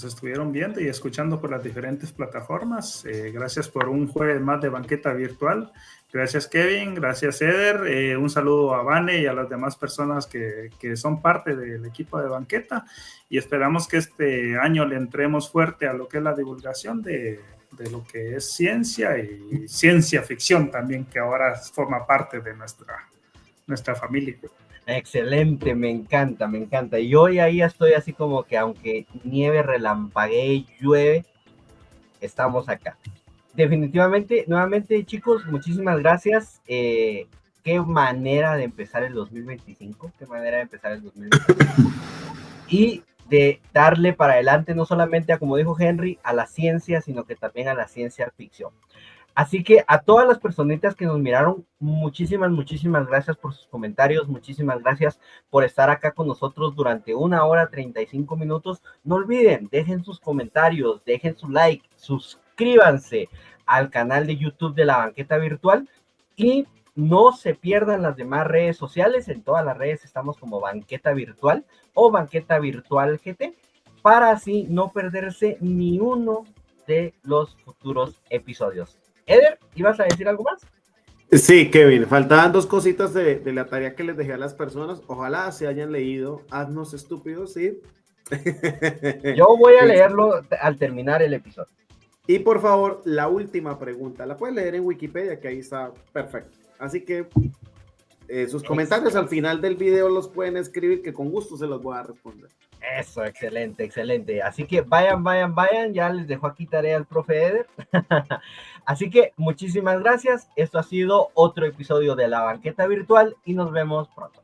estuvieron viendo y escuchando por las diferentes plataformas. Gracias por un jueves más de banqueta virtual. Gracias, Kevin. Gracias, Eder. Un saludo a Vane y a las demás personas que son parte del equipo de banqueta. Y esperamos que este año le entremos fuerte a lo que es la divulgación de lo que es ciencia y ciencia ficción también, que ahora forma parte de nuestra familia. Excelente, me encanta. Y hoy ahí estoy así como que aunque nieve, relampaguee, llueve, estamos acá. Definitivamente, nuevamente chicos, muchísimas gracias. Qué manera de empezar el 2025, y de darle para adelante no solamente a, como dijo Henry, a la ciencia, sino que también a la ciencia ficción. Así que a todas las personitas que nos miraron, muchísimas gracias por sus comentarios, muchísimas gracias por estar acá con nosotros durante 1 hora 35 minutos. No olviden, dejen sus comentarios, dejen su like, suscríbanse al canal de YouTube de La Banqueta Virtual y no se pierdan las demás redes sociales. En todas las redes estamos como Banqueta Virtual o Banqueta Virtual GT, para así no perderse ni uno de los futuros episodios. Eder, ¿ibas a decir algo más? Sí, Kevin, faltaban 2 cositas de la tarea que les dejé a las personas. Ojalá se hayan leído Haznos Estúpidos, ¿sí? Yo voy a leerlo al terminar el episodio. Y por favor, la última pregunta, la pueden leer en Wikipedia, que ahí está perfecto. Así que sus comentarios al final del video los pueden escribir, que con gusto se los voy a responder. Eso, excelente. Así que vayan, ya les dejo aquí tarea al profe Eder. Así que muchísimas gracias. Esto ha sido otro episodio de La Banqueta Virtual y nos vemos pronto.